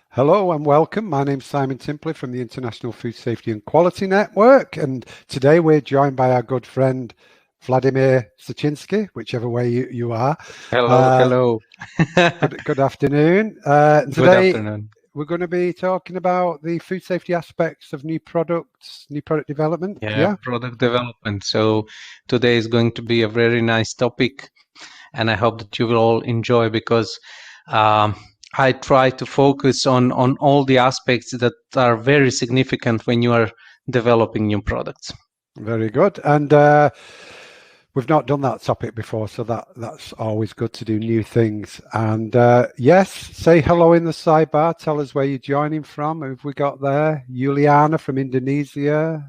Hello and welcome. My name's Simon Timpley from the International Food Safety and Quality Network, and today we're joined by our good friend Vladimir Sachinsky, whichever way you are. Hello. Good afternoon. Good afternoon. We're going to be talking about the food safety aspects of new product development. Yeah, product development. So today is going to be a very nice topic, and I hope that you will all enjoy because I try to focus on all the aspects that are very significant when you are developing new products. Very good. And we've not done that topic before, so that's always good to do new things. And yes, say hello in the sidebar. Tell us where you're joining from. Who have we got there? Juliana from Indonesia,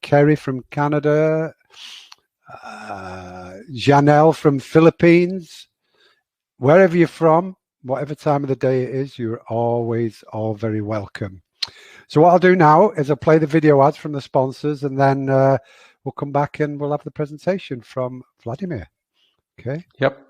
Kerry from Canada, Janelle from Philippines. Wherever you're from, whatever time of the day it is, you're always all very welcome. So what I'll do now is I'll play the video ads from the sponsors, and then we'll come back and we'll have the presentation from Vladimir. Okay. Yep.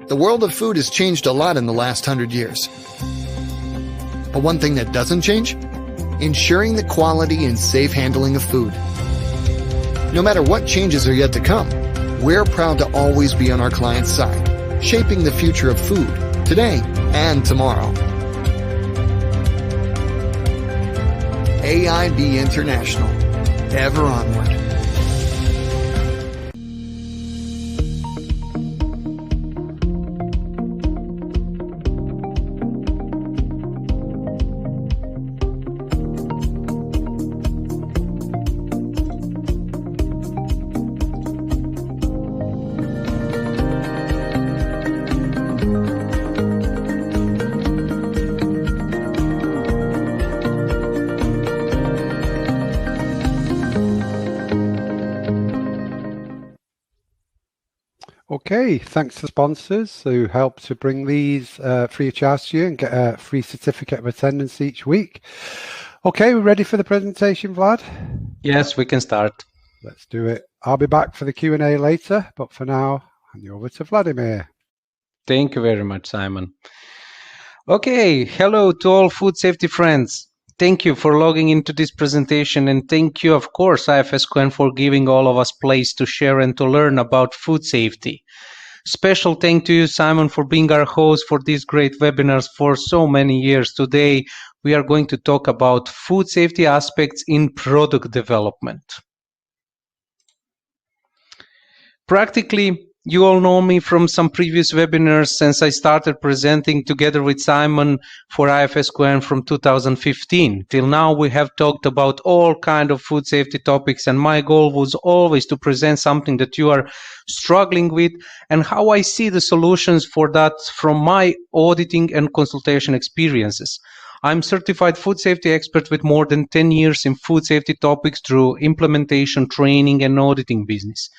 The world of food has changed a lot in the last 100 years. But one thing that doesn't change? Ensuring the quality and safe handling of food. No matter what changes are yet to come, we're proud to always be on our clients' side, shaping the future of food, today and tomorrow. AIB International, ever onward. Okay, thanks to sponsors who help to bring these free of charge to you and get a free certificate of attendance each week. Okay, we're ready for the presentation, Vlad? Yes, we can start. Let's do it. I'll be back for the Q&A later, but for now, I'll hand you over to Vladimir. Thank you very much, Simon. Okay, hello to all food safety friends. Thank you for logging into this presentation, and thank you, of course, IFSQN, for giving all of us place to share and to learn about food safety. Special thank to you, Simon, for being our host for these great webinars for so many years. Today, we are going to talk about food safety aspects in product development. Practically, you all know me from some previous webinars since I started presenting together with Simon for IFSQN from 2015. Till now, we have talked about all kind of food safety topics, and my goal was always to present something that you are struggling with and how I see the solutions for that from my auditing and consultation experiences. I'm certified food safety expert with more than 10 years in food safety topics through implementation, training, and auditing business.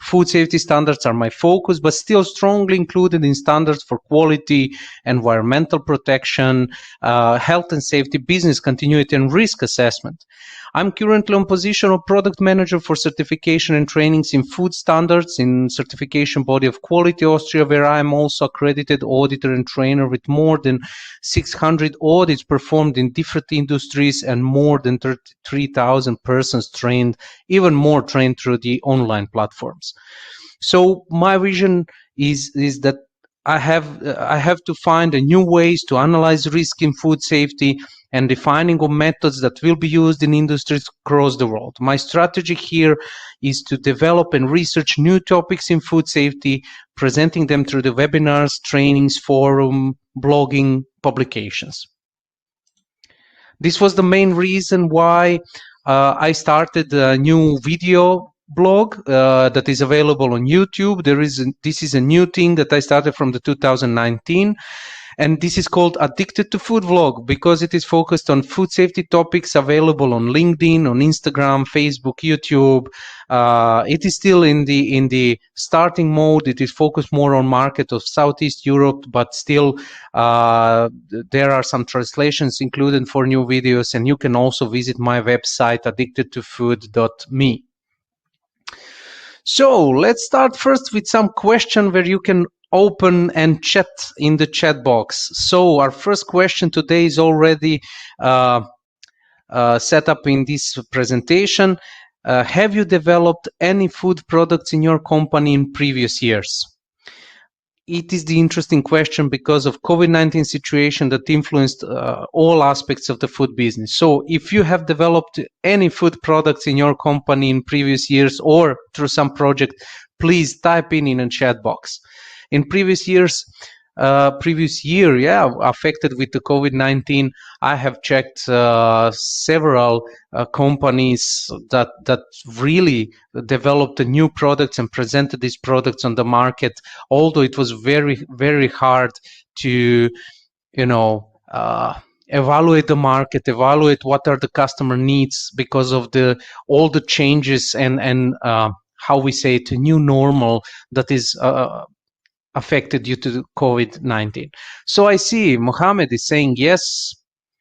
Food safety standards are my focus, but still strongly included in standards for quality, environmental protection, health and safety, business continuity, and risk assessment. I'm currently on position of product manager for certification and trainings in food standards in certification body of Quality Austria, where I'm also accredited auditor and trainer with more than 600 audits performed in different industries and more than 33,000 persons trained, even more trained through the online platforms. So my vision is that I have to find a new ways to analyze risk in food safety and defining of methods that will be used in industries across the world. My strategy here is to develop and research new topics in food safety, presenting them through the webinars, trainings, forum, blogging, publications. This was the main reason why I started a new video blog that is available on YouTube. This is a new thing that I started from the 2019. And this is called Addicted to Food Vlog because it is focused on food safety topics available on LinkedIn, on Instagram, Facebook, YouTube. It is still in the starting mode. It is focused more on market of Southeast Europe, but still there are some translations included for new videos. And you can also visit my website, addictedtofood.me. So let's start first with some question where you can open and chat in the chat box. So our first question today is already set up in this presentation. Have you developed any food products in your company in previous years? It is the interesting question because of COVID-19 situation that influenced all aspects of the food business. So if you have developed any food products in your company in previous years or through some project, please type in a chat box. In previous year, affected with the COVID-19, I have checked several companies that really developed new products and presented these products on the market, although it was very, very hard to, evaluate the market, evaluate what are the customer needs because of all the changes and how we say it, a new normal that is affected due to COVID-19. So I see Mohammed is saying, yes,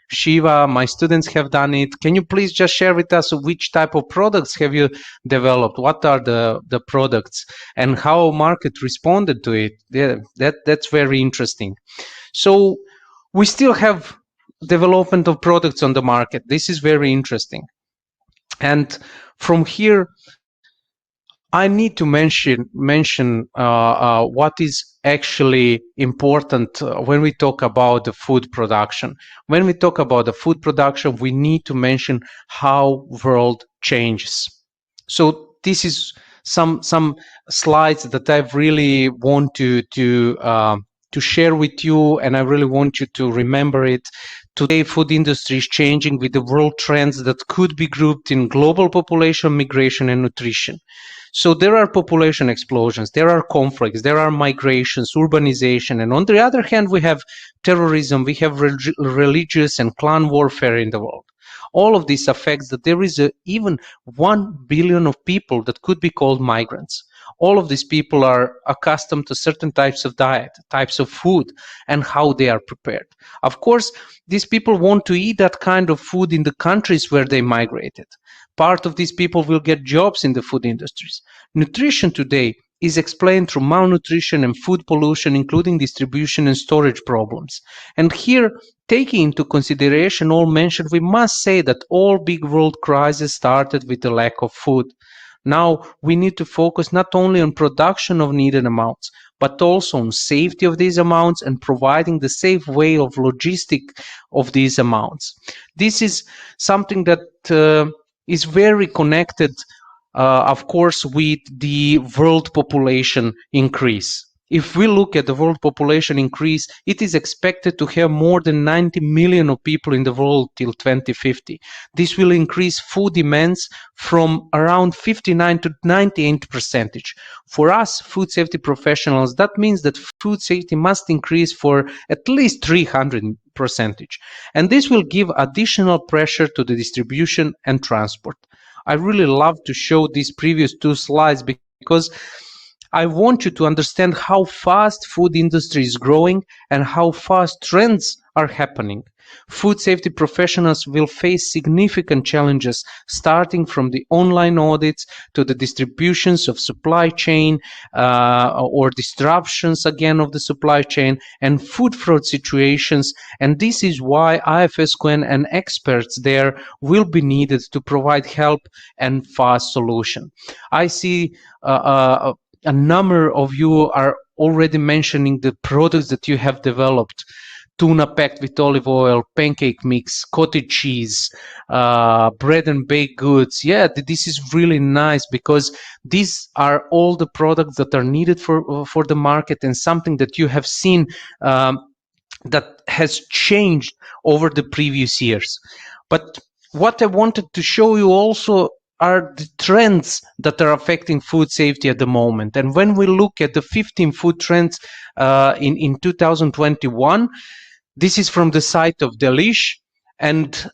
Shiva, my students have done it. Can you please just share with us which type of products have you developed? What are the products and how market responded to it? Yeah, that's very interesting. So we still have development of products on the market. This is very interesting. And from here, I need to mention what is actually important when we talk about the food production. When we talk about the food production, we need to mention how world changes. So this is some slides that I really want to share with you, and I really want you to remember it. Today, food industry is changing with the world trends that could be grouped in global population, migration, and nutrition. So there are population explosions, there are conflicts, there are migrations, urbanization, and on the other hand, we have terrorism, we have religious and clan warfare in the world. All of this affects that there is even 1 billion of people that could be called migrants. All of these people are accustomed to certain types of diet, types of food, and how they are prepared. Of course, these people want to eat that kind of food in the countries where they migrated. Part of these people will get jobs in the food industries. Nutrition today is explained through malnutrition and food pollution, including distribution and storage problems. And here, taking into consideration all mentioned, we must say that all big world crises started with the lack of food. Now we need to focus not only on production of needed amounts, but also on safety of these amounts and providing the safe way of logistic of these amounts. This is something that is very connected of course, with the world population increase. If we look at the world population increase, it is expected to have more than 90 million of people in the world till 2050. This will increase food demands from around 59 to 98%. For us, food safety professionals, that means that food safety must increase for at least 300%. And this will give additional pressure to the distribution and transport. I really love to show these previous two slides because I want you to understand how fast food industry is growing and how fast trends are happening. Food safety professionals will face significant challenges, starting from the online audits to the distributions of supply chain or disruptions again of the supply chain and food fraud situations. And this is why IFSQN and experts there will be needed to provide help and fast solution. I see a number of you are already mentioning the products that you have developed. Tuna packed with olive oil, pancake mix, cottage cheese, bread and baked goods. Yeah, this is really nice because these are all the products that are needed for the market and something that you have seen that has changed over the previous years. But what I wanted to show you also are the trends that are affecting food safety at the moment. And when we look at the 15 food trends in 2021, this is from the site of Delish. And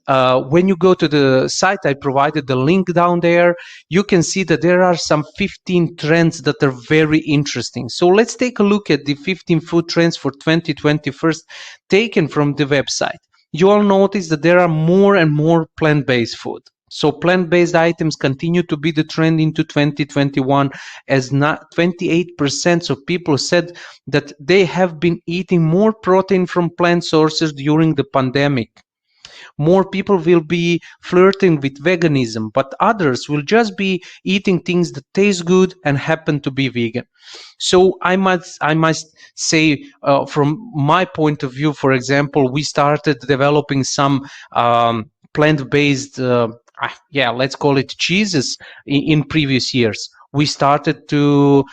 when you go to the site, I provided the link down there, you can see that there are some 15 trends that are very interesting. So let's take a look at the 15 food trends for 2021 taken from the website. You all notice that there are more and more plant-based food. So plant-based items continue to be the trend into 2021, as 28% of people said that they have been eating more protein from plant sources during the pandemic. More people will be flirting with veganism, but others will just be eating things that taste good and happen to be vegan. So I must say, from my point of view, for example, we started developing some plant-based let's call it cheeses in previous years. We started to,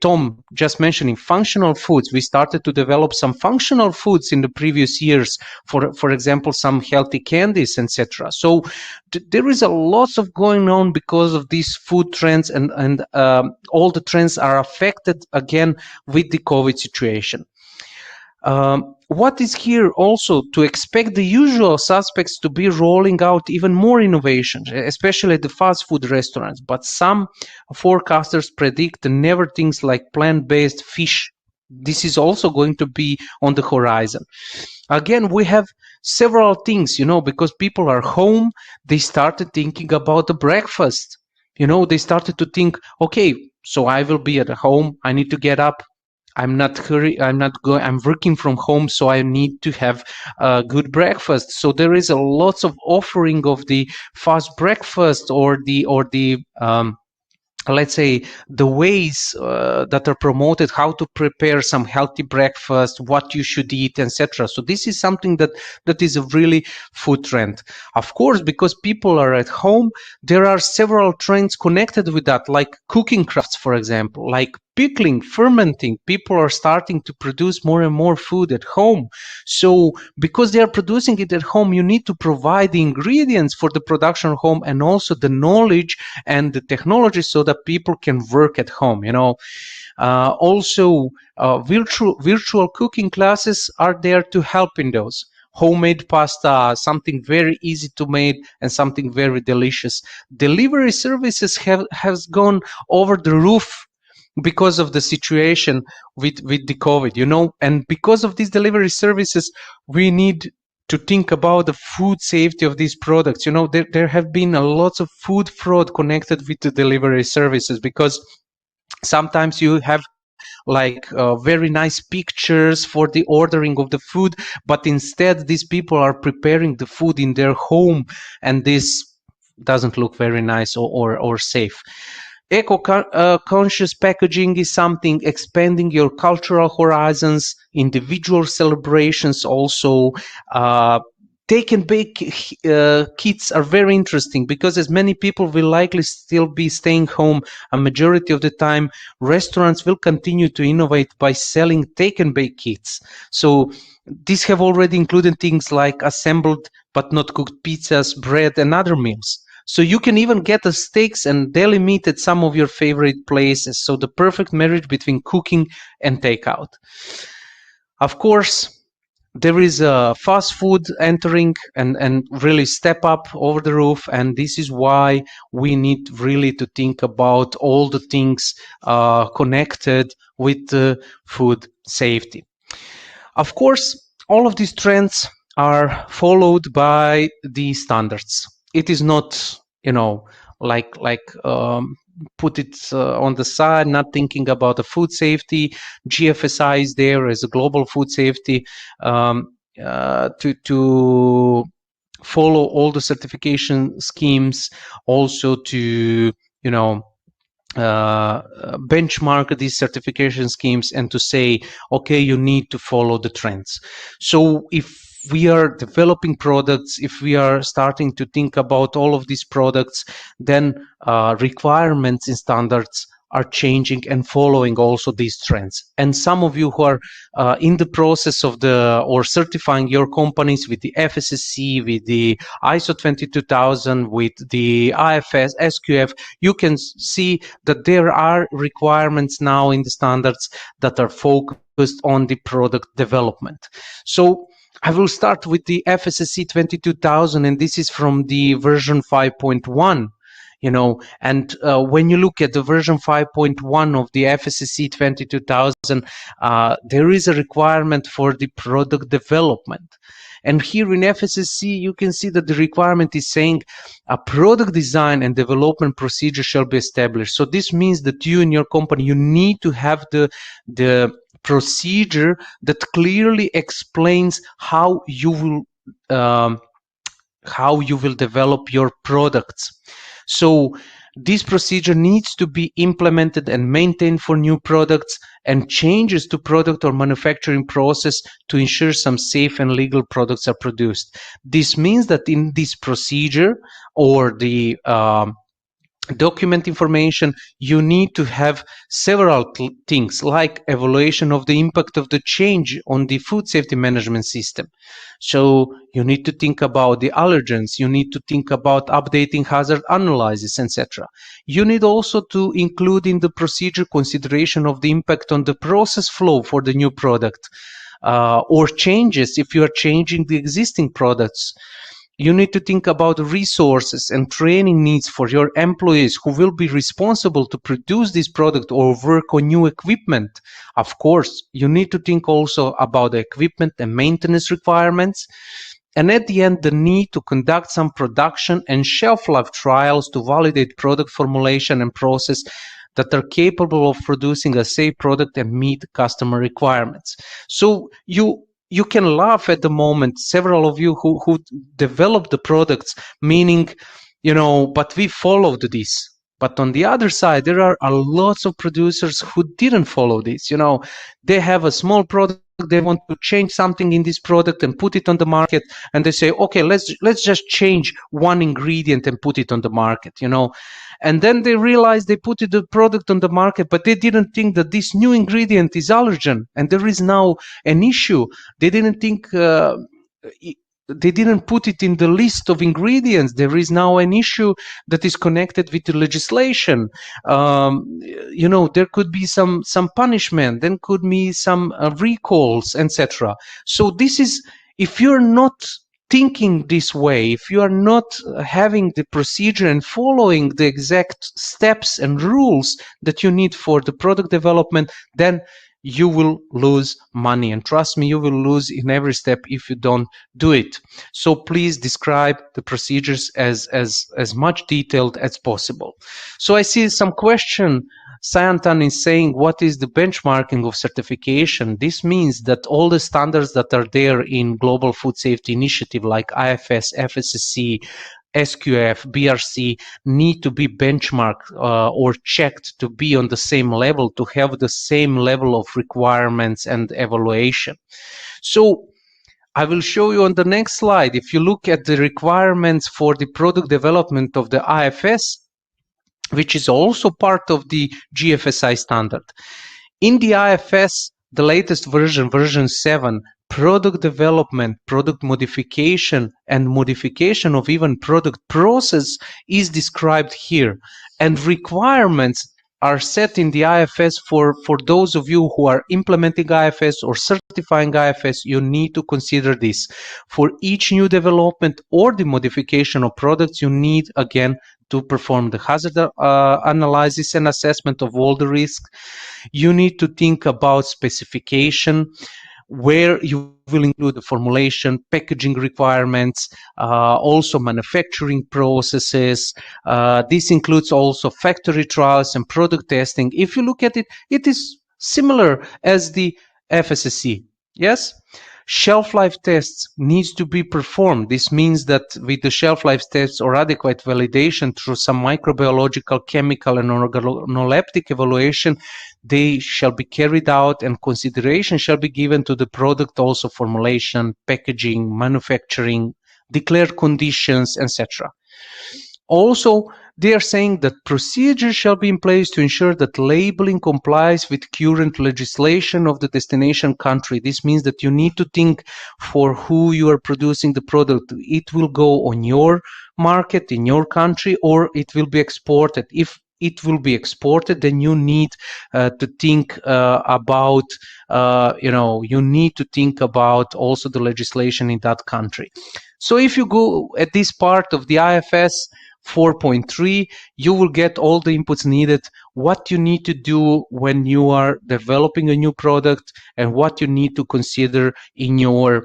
Tom just mentioning functional foods. We started to develop some functional foods in the previous years, for example, some healthy candies, etc. So there is a lot of going on because of these food trends, and all the trends are affected again with the COVID situation. What is here also to expect the usual suspects to be rolling out even more innovations, especially at the fast food restaurants. But some forecasters predict never things like plant-based fish. This is also going to be on the horizon. Again, we have several things, because people are home, they started thinking about the breakfast. They started to think, okay, so I will be at home, I need to get up. I'm working from home, so I need to have a good breakfast. So there is a lots of offering of the fast breakfast or the let's say the ways that are promoted, how to prepare some healthy breakfast, what you should eat, etc. So this is something that is a really food trend. Of course, because people are at home, there are several trends connected with that, like cooking crafts, for example, like pickling, fermenting. People are starting to produce more and more food at home. So because they are producing it at home, you need to provide the ingredients for the production at home and also the knowledge and the technology so that people can work at home. Also, virtual cooking classes are there to help in those. Homemade pasta, something very easy to make and something very delicious. Delivery services has gone over the roof because of the situation with the COVID, and because of these delivery services, we need to think about the food safety of these products. There have been a lot of food fraud connected with the delivery services, because sometimes you have like very nice pictures for the ordering of the food, but instead these people are preparing the food in their home, and this doesn't look very nice or safe. Eco-conscious packaging is something expanding your cultural horizons, individual celebrations also. take and bake kits are very interesting because as many people will likely still be staying home a majority of the time, restaurants will continue to innovate by selling take and bake kits. So these have already included things like assembled but not cooked pizzas, bread, and other meals. So you can even get the steaks and deli meat at some of your favorite places. So the perfect marriage between cooking and takeout. Of course, there is fast food entering and really step up over the roof, and this is why we need really to think about all the things connected with food safety. Of course, all of these trends are followed by the standards. It is not, like put it on the side, not thinking about the food safety. GFSI is there as a global food safety to follow all the certification schemes, also to benchmark these certification schemes and to say, okay, you need to follow the trends. So if we are developing products, if we are starting to think about all of these products, then requirements and standards are changing and following also these trends. And some of you who are in the process of or certifying your companies with the FSSC, with the ISO 22000, with the IFS, SQF, you can see that there are requirements now in the standards that are focused on the product development. So I will start with the FSSC 22000, and this is from the version 5.1. And when you look at the version 5.1 of the FSSC 22000, there is a requirement for the product development. And here in FSSC, you can see that the requirement is saying a product design and development procedure shall be established. So this means that you and your company, you need to have the procedure that clearly explains how you will develop your products. So this procedure needs to be implemented and maintained for new products, and changes to product or manufacturing process to ensure some safe and legal products are produced. This means that in this procedure or the document information, you need to have several things like evaluation of the impact of the change on the food safety management system. So you need to think about the allergens, you need to think about updating hazard analysis, etc. You need also to include in the procedure consideration of the impact on the process flow for the new product, or changes if you are changing the existing products. You need to think about resources and training needs for your employees who will be responsible to produce this product or work on new equipment. Of course, you need to think also about the equipment and maintenance requirements. And at the end, the need to conduct some production and shelf life trials to validate product formulation and process that are capable of producing a safe product and meet customer requirements. So you can laugh at the moment, several of you who developed the products, meaning, but we followed this. But on the other side, there are a lots of producers who didn't follow this. They have a small product, they want to change something in this product and put it on the market, and they say, okay, let's just change one ingredient and put it on the market, and then they realize they put the product on the market, but they didn't think that this new ingredient is allergen, and there is now an issue. They didn't think they didn't put it in the list of ingredients. There is now an issue that is connected with the legislation. There could be some punishment, then could be some recalls, etc. So this is, if you're not thinking this way, if you are not having the procedure and following the exact steps and rules that you need for the product development, then you will lose money. And trust me, you will lose in every step if you don't do it. So please describe the procedures as much detailed as possible. So I see some question. Sayantan is saying, what is the benchmarking of certification? This means that all the standards that are there in Global Food Safety Initiative, like IFS, FSSC, SQF, BRC, need to be benchmarked or checked to be on the same level, to have the same level of requirements and evaluation. So I will show you on the next slide. If you look at the requirements for the product development of the IFS, which is also part of the GFSI standard. In the IFS, the latest version, version 7, product development, product modification, and modification of even product process is described here. And requirements are set in the IFS for those of you who are implementing IFS or certifying IFS. You need to consider this. For each new development or the modification of products, you need, again, to perform the hazard analysis and assessment of all the risks. You need to think about specification, where you will include the formulation, packaging requirements, also manufacturing processes. This includes also factory trials and product testing. If you look at it, it is similar as the FSSC. Yes? Shelf life tests needs to be performed. This means that with the shelf life tests or adequate validation through some microbiological, chemical, and organoleptic evaluation, they shall be carried out, and consideration shall be given to the product also formulation, packaging, manufacturing, declared conditions, etc. Also, they are saying that procedures shall be in place to ensure that labeling complies with current legislation of the destination country. This means that you need to think for who you are producing the product. It will go on your market in your country, or it will be exported. If it will be exported, then you need to think about, you need to think about also the legislation in that country. So if you go at this part of the IFS 4.3, you will get all the inputs needed, what you need to do when you are developing a new product, and what you need to consider in your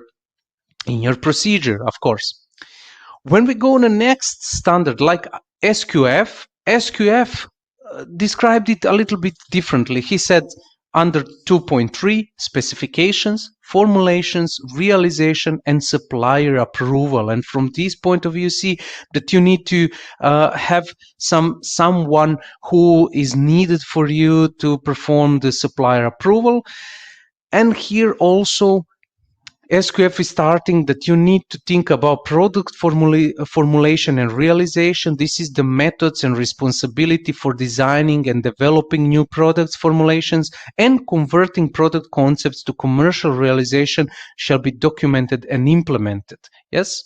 procedure, of course. When we go on the next standard, like SQF described it a little bit differently. He said under 2.3, specifications, formulations, realization, and supplier approval. And from this point of view, you see that you need to have someone who is needed for you to perform the supplier approval. And here also, SQF is starting that you need to think about product formulation and realization. This is the methods and responsibility for designing and developing new products formulations, and converting product concepts to commercial realization shall be documented and implemented. Yes.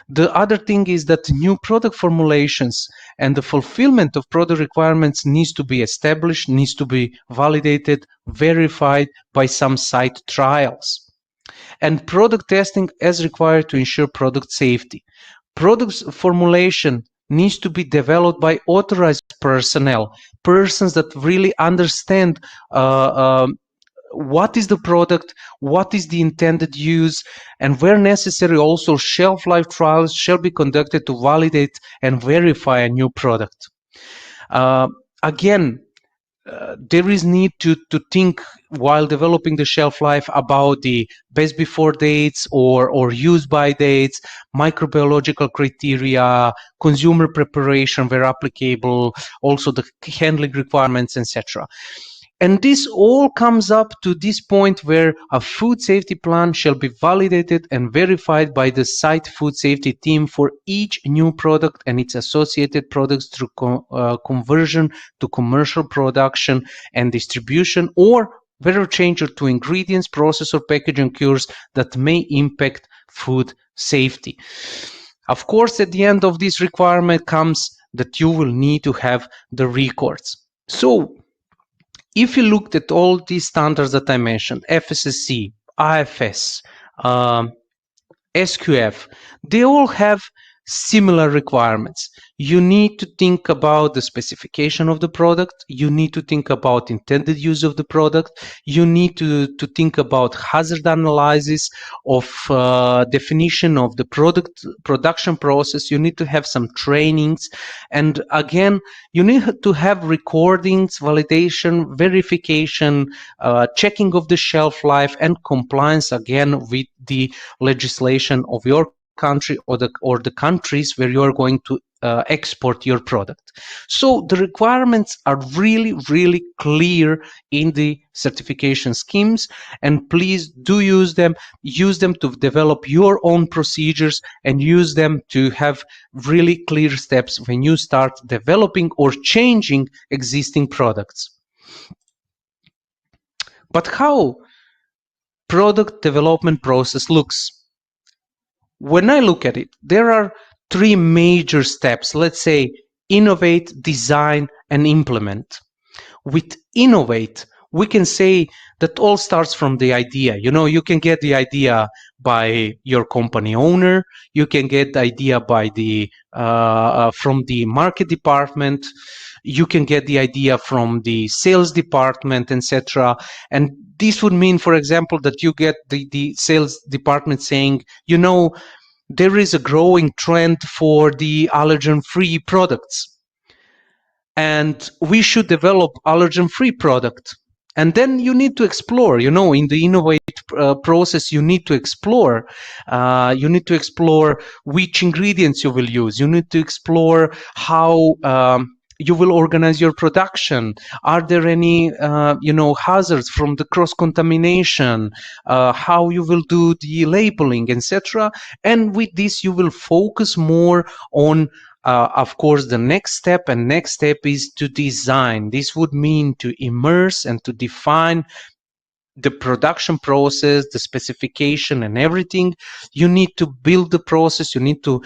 The other thing is that new product formulations and the fulfillment of product requirements needs to be established, needs to be validated, verified by some site trials. And product testing as required to ensure product safety. Product formulation needs to be developed by authorized personnel, persons that really understand what is the product, what is the intended use, and where necessary also shelf life trials shall be conducted to validate and verify a new product. Again, there is need to think while developing the shelf life about the best before dates or use by dates, microbiological criteria, consumer preparation where applicable, also the handling requirements, etc. And this all comes up to this point where a food safety plan shall be validated and verified by the site food safety team for each new product and its associated products through conversion to commercial production and distribution, or whether change to ingredients, process, or packaging cures that may impact food safety. Of course, at the end of this requirement comes that you will need to have the records. So, if you looked at all these standards that I mentioned, FSSC, IFS, SQF, they all have similar requirements. You need to think about the specification of the product. You need to think about intended use of the product. You need to think about hazard analysis of definition of the product production process. You need to have some trainings. And again, you need to have recordings, validation, verification, checking of the shelf life, and compliance again with the legislation of your country or the countries where you are going to export your product. So the requirements are really, really clear in the certification schemes, and please do use them to develop your own procedures, and use them to have really clear steps when you start developing or changing existing products. But how product development process looks? When I look at it, there are 3 major steps. Let's say innovate, design, and implement. With innovate, we can say that all starts from the idea. You can get the idea by your company owner. You can get the idea by from the market department. You can get the idea from the sales department, etc. And this would mean, for example, that you get the sales department saying, there is a growing trend for the allergen-free products, and we should develop allergen-free product. And then you need to explore, in the innovate process, you need to explore. You need to explore which ingredients you will use. You need to explore how you will organize your production. Are there any, hazards from the cross-contamination? How you will do the labeling, etc. And with this, you will focus more on of course, the next step is to design. This would mean to immerse and to define the production process, the specification, and everything. You need to build the process. You need to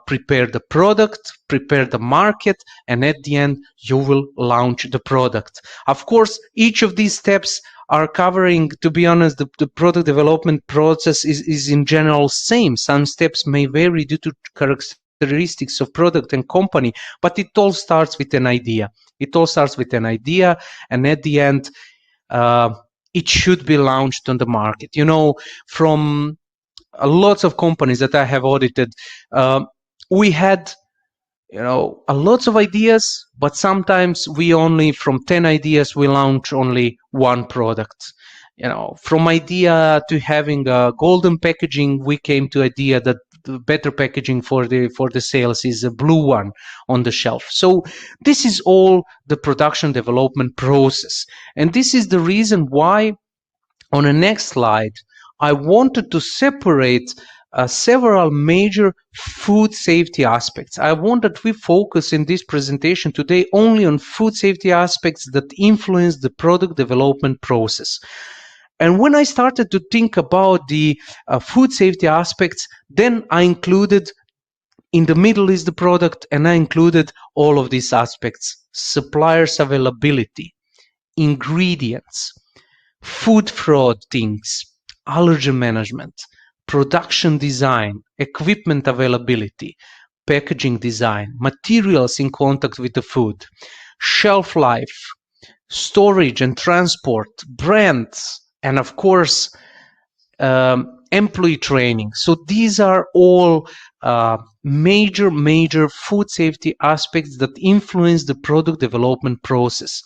prepare the product, prepare the market, and at the end, you will launch the product. Of course, each of these steps are covering, to be honest, the product development process is in general same. Some steps may vary due to characteristics of product and company, but it all starts with an idea. And at the end, it should be launched on the market. From lots of companies that I have audited, we had lots of ideas, but sometimes we only, from 10 ideas, we launch only one product. From idea to having a golden packaging, we came to idea that the better packaging for the sales is a blue one on the shelf. So this is all the production development process. And this is the reason why on the next slide, I wanted to separate several major food safety aspects. I want that we focus in this presentation today only on food safety aspects that influence the product development process. And when I started to think about the food safety aspects, then I included, in the middle is the product, and I included all of these aspects: suppliers availability, ingredients, food fraud things, allergen management, production design, equipment availability, packaging design, materials in contact with the food, shelf life, storage and transport, brands, and of course, employee training. So these are all major food safety aspects that influence the product development process.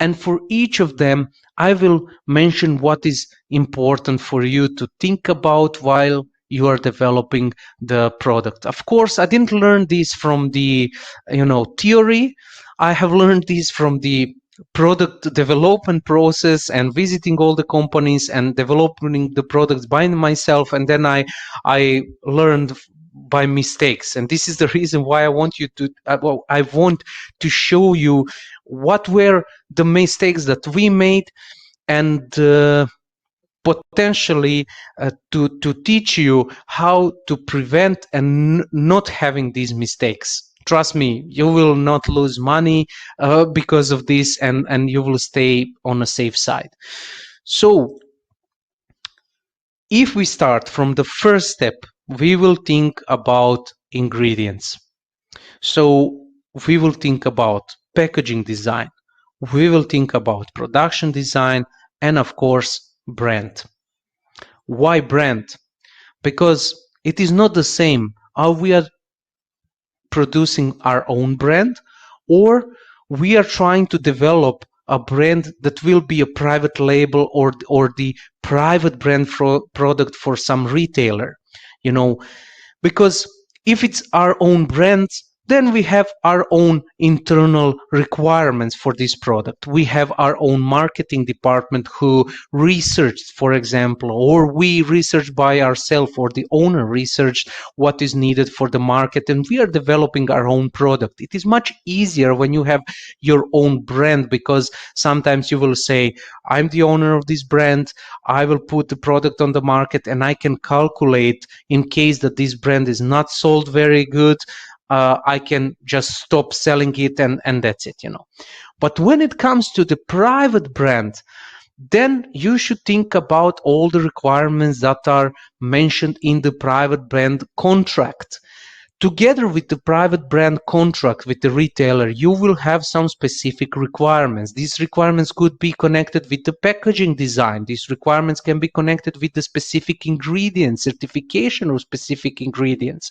And for each of them, I will mention what is important for you to think about while you are developing the product. Of course, I didn't learn this from the theory. I have learned this from the product development process and visiting all the companies and developing the products by myself, and then I learned by mistakes. And this is the reason why I want you to I want to show you what were the mistakes that we made, and potentially to teach you how to prevent and not having these mistakes. Trust me, you will not lose money because of this, and you will stay on a safe side. So if we start from the first step, we will think about ingredients. So we will think about packaging design. We will think about production design, and of course, brand. Why brand? Because it is not the same how we are producing our own brand, or we are trying to develop a brand that will be a private label or the private brand product for some retailer. Because if it's our own brand, then we have our own internal requirements for this product. We have our own marketing department who researched, for example, or we research by ourselves, or the owner researched what is needed for the market, and we are developing our own product. It is much easier when you have your own brand, because sometimes you will say, I'm the owner of this brand, I will put the product on the market, and I can calculate in case that this brand is not sold very good, I can just stop selling it, and that's it, But when it comes to the private brand, then you should think about all the requirements that are mentioned in the private brand contract. Together with the private brand contract with the retailer, you will have some specific requirements. These requirements could be connected with the packaging design. These requirements can be connected with the specific ingredients, certification of specific ingredients.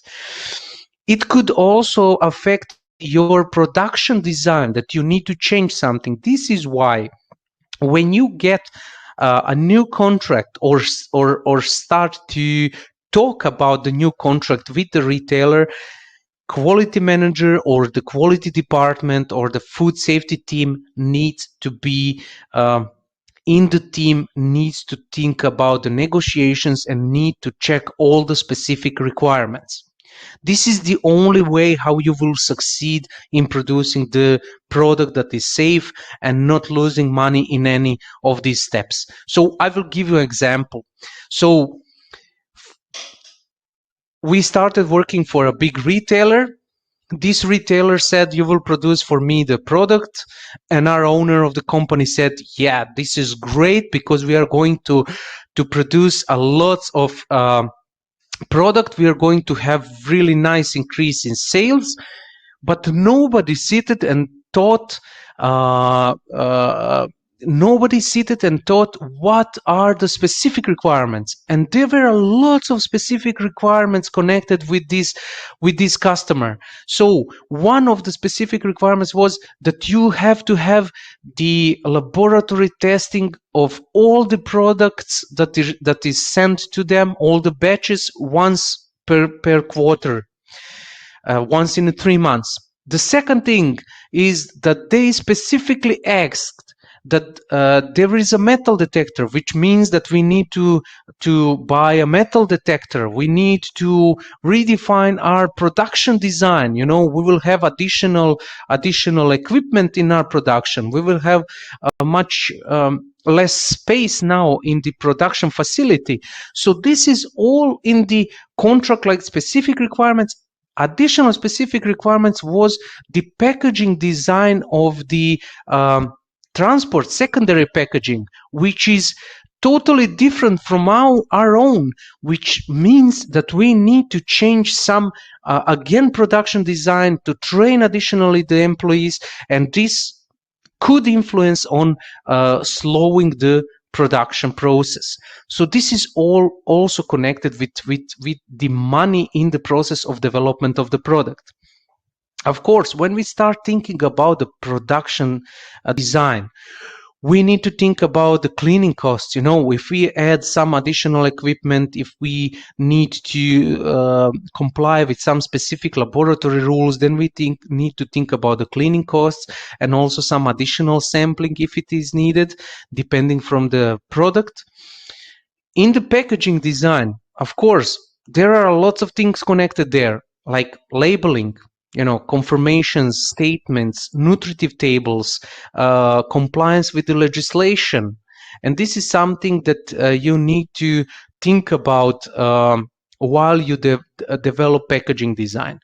It could also affect your production design, that you need to change something. This is why when you get a new contract or start to talk about the new contract with the retailer, quality manager or the quality department or the food safety team needs to be in the team, needs to think about the negotiations and need to check all the specific requirements. This is the only way how you will succeed in producing the product that is safe and not losing money in any of these steps. So I will give you an example. So we started working for a big retailer. This retailer said, you will produce for me the product, and our owner of the company said, yeah, this is great, because we are going to produce a lot of product. We are going to have really nice increase in sales. But nobody seated and thought what are the specific requirements. And there were lots of specific requirements connected with this customer. So one of the specific requirements was that you have to have the laboratory testing of all the products that is sent to them, all the batches, once per quarter. Once in 3 months. The second thing is that they specifically asked that there is a metal detector, which means that we need to buy a metal detector. We need to redefine our production design. We will have additional equipment in our production. We will have a much less space now in the production facility. So this is all in the contract, like specific requirements. Additional specific requirements was the packaging design of the transport, secondary packaging, which is totally different from our own, which means that we need to change some, again, production design to train additionally the employees, and this could influence on slowing the production process. So this is all also connected with the money in the process of development of the product. Of course, when we start thinking about the production design, we need to think about the cleaning costs. If we add some additional equipment, if we need to comply with some specific laboratory rules, then we need to think about the cleaning costs and also some additional sampling if it is needed, depending from the product. In the packaging design, of course, there are lots of things connected there, like labeling, confirmations, statements, nutritive tables, compliance with the legislation. And this is something that you need to think about while you develop packaging design.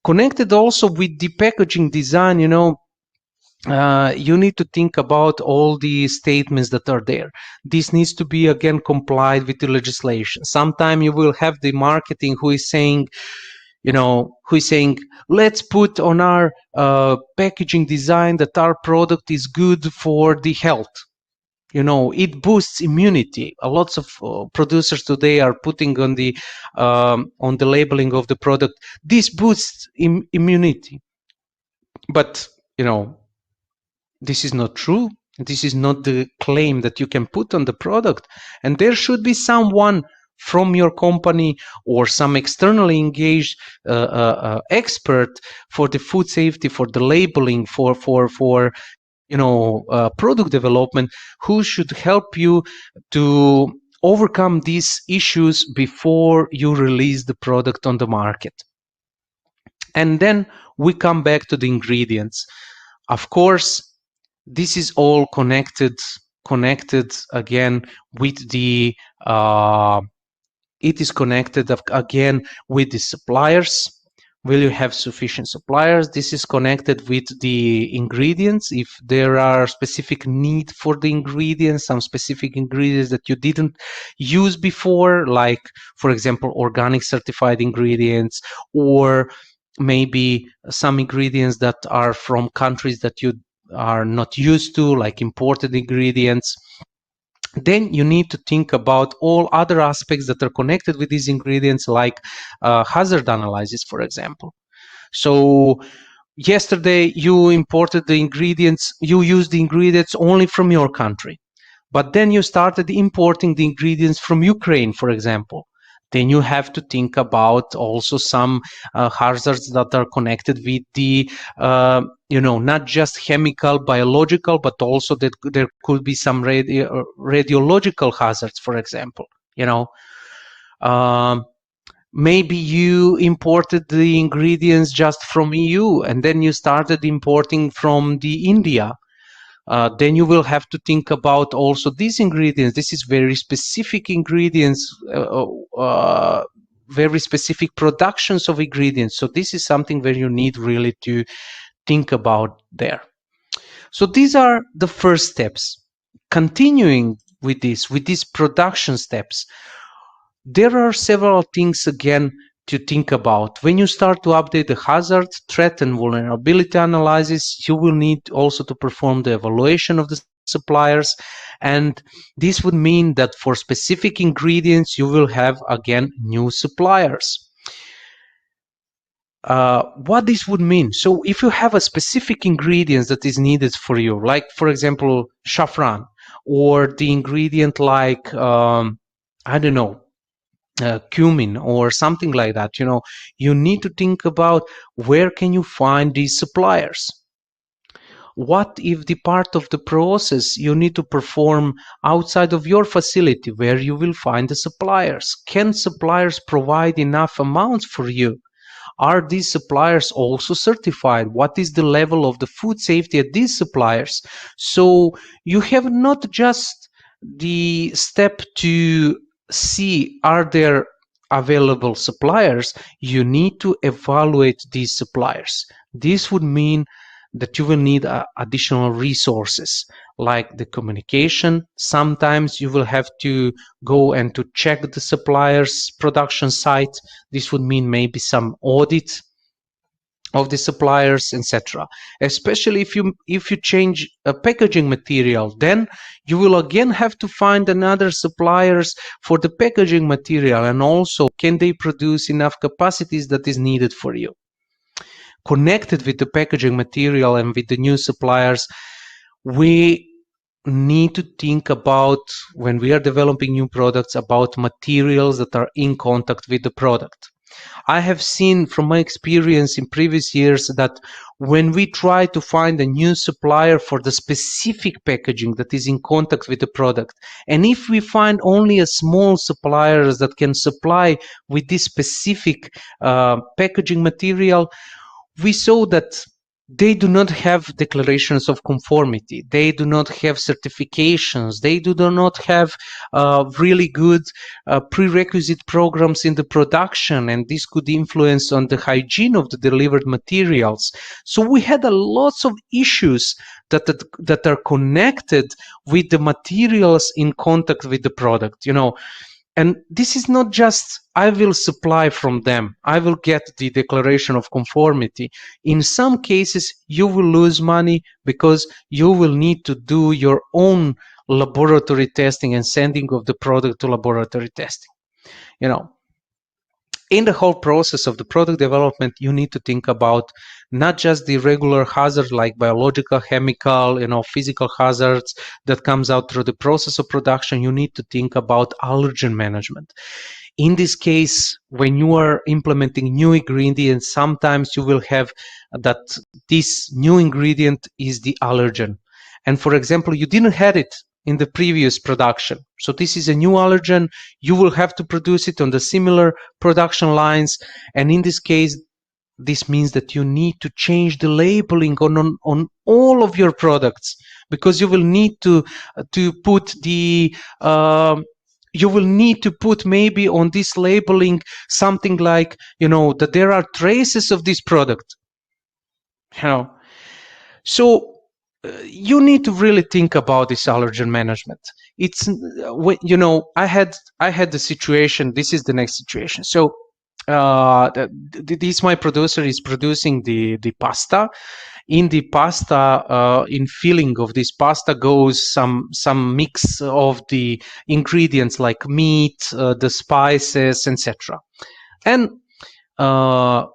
Connected also with the packaging design, you need to think about all the statements that are there. This needs to be, again, complied with the legislation. Sometimes you will have the marketing who is saying, let's put on our packaging design that our product is good for the health. It boosts immunity. Lots of producers today are putting on the labeling of the product, this boosts immunity. But, this is not true. This is not the claim that you can put on the product. And there should be someone from your company or some externally engaged expert for the food safety, for the labeling, for product development, who should help you to overcome these issues before you release the product on the market. And then we come back to the ingredients. Of course, this is all connected again with the it is connected again with the suppliers. Will you have sufficient suppliers? This is connected with the ingredients. If there are specific need for the ingredients, some specific ingredients that you didn't use before, like, for example, organic certified ingredients, or maybe some ingredients that are from countries that you are not used to, like imported ingredients, then you need to think about all other aspects that are connected with these ingredients, like hazard analysis, for example. So yesterday you imported the ingredients, you used the ingredients only from your country, but then you started importing the ingredients from Ukraine, for example. Then you have to think about also some hazards that are connected with the, not just chemical, biological, but also that there could be some radiological hazards, for example. Maybe you imported the ingredients just from EU, and then you started importing from the India. Then you will have to think about also these ingredients. This is very specific ingredients, very specific productions of ingredients. So this is something where you need really to think about there. So these are the first steps. Continuing with these production steps, there are several things again to think about. When you start to update the hazard, threat, and vulnerability analysis, you will need also to perform the evaluation of the suppliers. And this would mean that for specific ingredients, you will have, again, new suppliers. What this would mean. So if you have a specific ingredient that is needed for you, like, for example, saffron, or the ingredient like, cumin or something like that, you need to think about where can you find these suppliers. What if the part of the process you need to perform outside of your facility, where you will find the suppliers? Can suppliers provide enough amounts for you? Are these suppliers also certified? What is the level of the food safety at these suppliers? So you have not just the step to see are there available suppliers, you need to evaluate these suppliers. This would mean that you will need additional resources, like the communication. Sometimes you will have to go and to check the supplier's production site. This would mean maybe some audit of the suppliers, etc. Especially if you change a packaging material, then you will again have to find another suppliers for the packaging material, and also can they produce enough capacities that is needed for you. Connected with the packaging material and with the new suppliers, we need to think about, when we are developing new products, about materials that are in contact with the product. I have seen from my experience in previous years that when we try to find a new supplier for the specific packaging that is in contact with the product, and if we find only a small supplier that can supply with this specific packaging material, we saw that they do not have declarations of conformity. They do not have certifications. They do not have really good prerequisite programs in the production, and this could influence on the hygiene of the delivered materials. So we had lots of issues that are connected with the materials in contact with the product, And this is not just, I will supply from them, I will get the declaration of conformity. In some cases, you will lose money because you will need to do your own laboratory testing and sending of the product to laboratory testing. in the whole process of the product development, you need to think about not just the regular hazard like biological, chemical, physical hazards that comes out through the process of production. You need to think about allergen management. In this case, when you are implementing new ingredients, sometimes you will have that this new ingredient is the allergen. And for example, you didn't have it in the previous production. So this is a new allergen. You will have to produce it on the similar production lines. And in this case, this means that you need to change the labeling on all of your products, because you will need to put the you will need to put maybe on this labeling something like, that there are traces of this product. So you need to really think about this allergen management. It's I had the situation. This is the next situation. So this my producer is producing the pasta. In the pasta, in filling of this pasta goes some mix of the ingredients like meat, the spices, etc. And the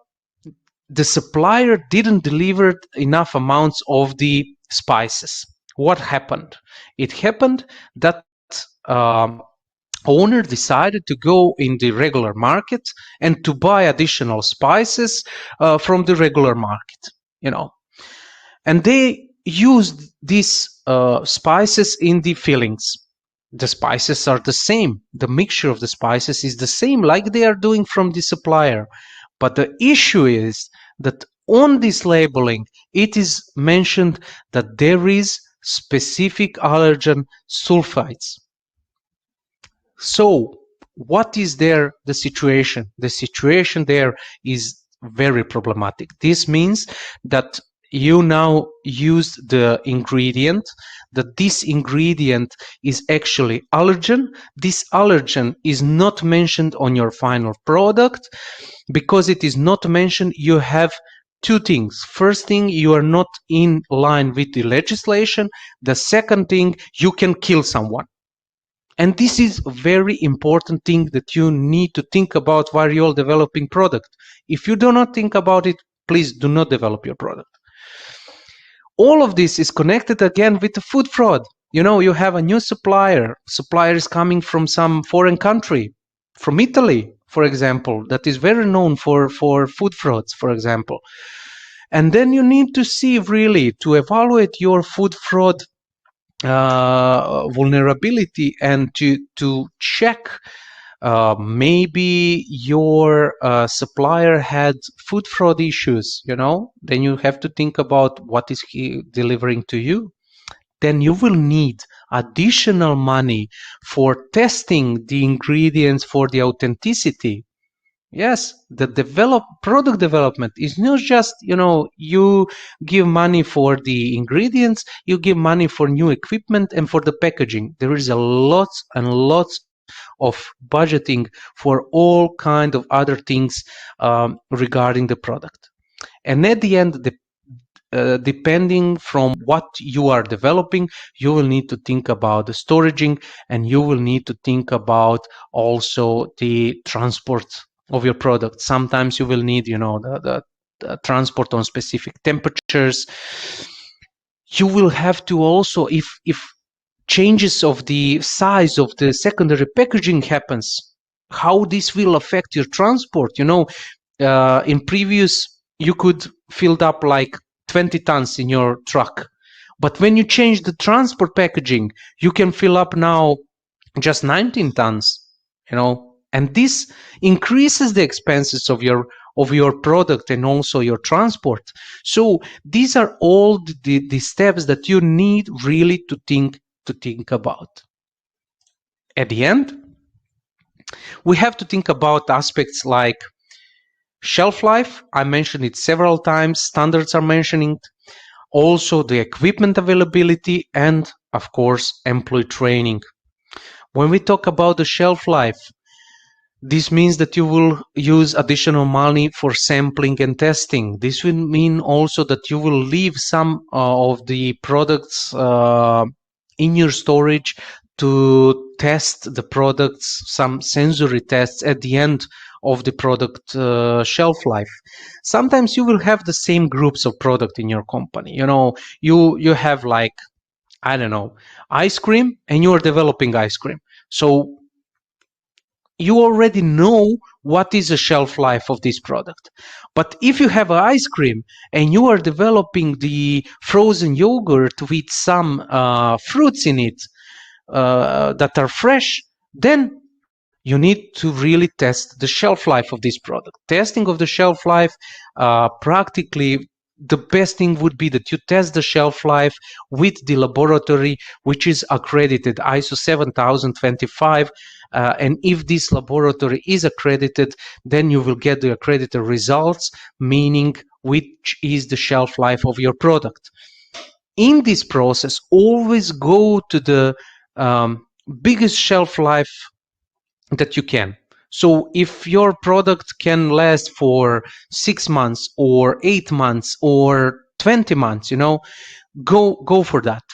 supplier didn't deliver enough amounts of the spices. What happened? It happened that owner decided to go in the regular market and to buy additional spices from the regular market, and they used these spices in the fillings. The spices are the same. The mixture of the spices is the same, like they are doing from the supplier. But the issue is that on this labeling, it is mentioned that there is specific allergen sulfites. So what is there the situation? The situation there is very problematic. This means that you now use the ingredient, that this ingredient is actually allergen. This allergen is not mentioned on your final product. Because it is not mentioned, you have two things. First thing, you are not in line with the legislation. The second thing, you can kill someone. And this is a very important thing that you need to think about while you're developing product. If you do not think about it, please do not develop your product. All of this is connected again with the food fraud. You have a new supplier. Supplier is coming from some foreign country, from Italy, for example, that is very known for food frauds, for example. And then you need to see really to evaluate your food fraud vulnerability and to check maybe your supplier had food fraud issues. Then you have to think about what is he delivering to you. Then you will need additional money for testing the ingredients for the authenticity. Yes, the product development is not just, you give money for the ingredients, you give money for new equipment and for the packaging. There is a lots and lots of budgeting for all kind of other things regarding the product. And at the end, depending from what you are developing, you will need to think about the storaging, and you will need to think about also the transport of your product. Sometimes you will need, the transport on specific temperatures. You will have to also, if changes of the size of the secondary packaging happens, how this will affect your transport. In previous, you could fill up like 20 tons in your truck. But when you change the transport packaging, you can fill up now just 19 tons, and this increases the expenses of your product and also your transport. So these are all the steps that you need really to think about. At the end, we have to think about aspects like shelf life. I mentioned it several times. Standards are mentioning also the equipment availability and, of course, employee training. When we talk about the shelf life, this means that you will use additional money for sampling and testing. This will mean also that you will leave some of the products in your storage to test the products, some sensory tests at the end of the product shelf life. Sometimes you will have the same groups of product in your company. You have, like, I don't know, ice cream, and you are developing ice cream. So you already know what is the shelf life of this product. But if you have an ice cream and you are developing the frozen yogurt with some fruits in it that are fresh, then you need to really test the shelf life of this product. Testing of the shelf life, practically the best thing would be that you test the shelf life with the laboratory which is accredited ISO 7025, and if this laboratory is accredited, then you will get the accredited results, meaning which is the shelf life of your product. In this process, always go to the biggest shelf life that you can. So if your product can last for 6 months or 8 months or 20 months, go for that.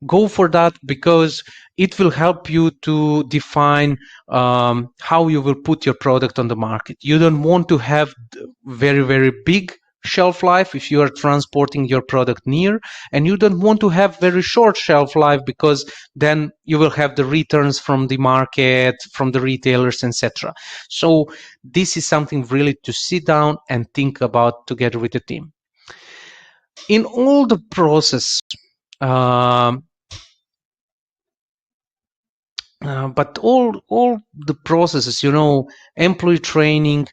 Go for that, because it will help you to define how you will put your product on the market. You don't want to have very, very big shelf life if you are transporting your product near, and you don't want to have very short shelf life, because then you will have the returns from the market, from the retailers, etc. So this is something really to sit down and think about together with the team. In all the process, but all the processes, employee training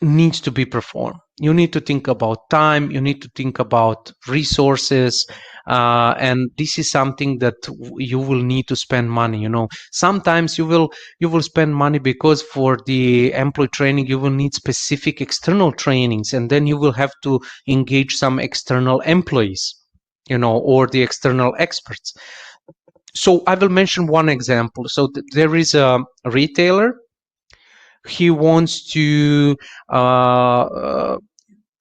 needs to be performed. You need to think about time, you need to think about resources, and this is something that you will need to spend money. Sometimes you will spend money because for the employee training you will need specific external trainings, and then you will have to engage some external employees, or the external experts. So I will mention one example. So there is a retailer. He wants to,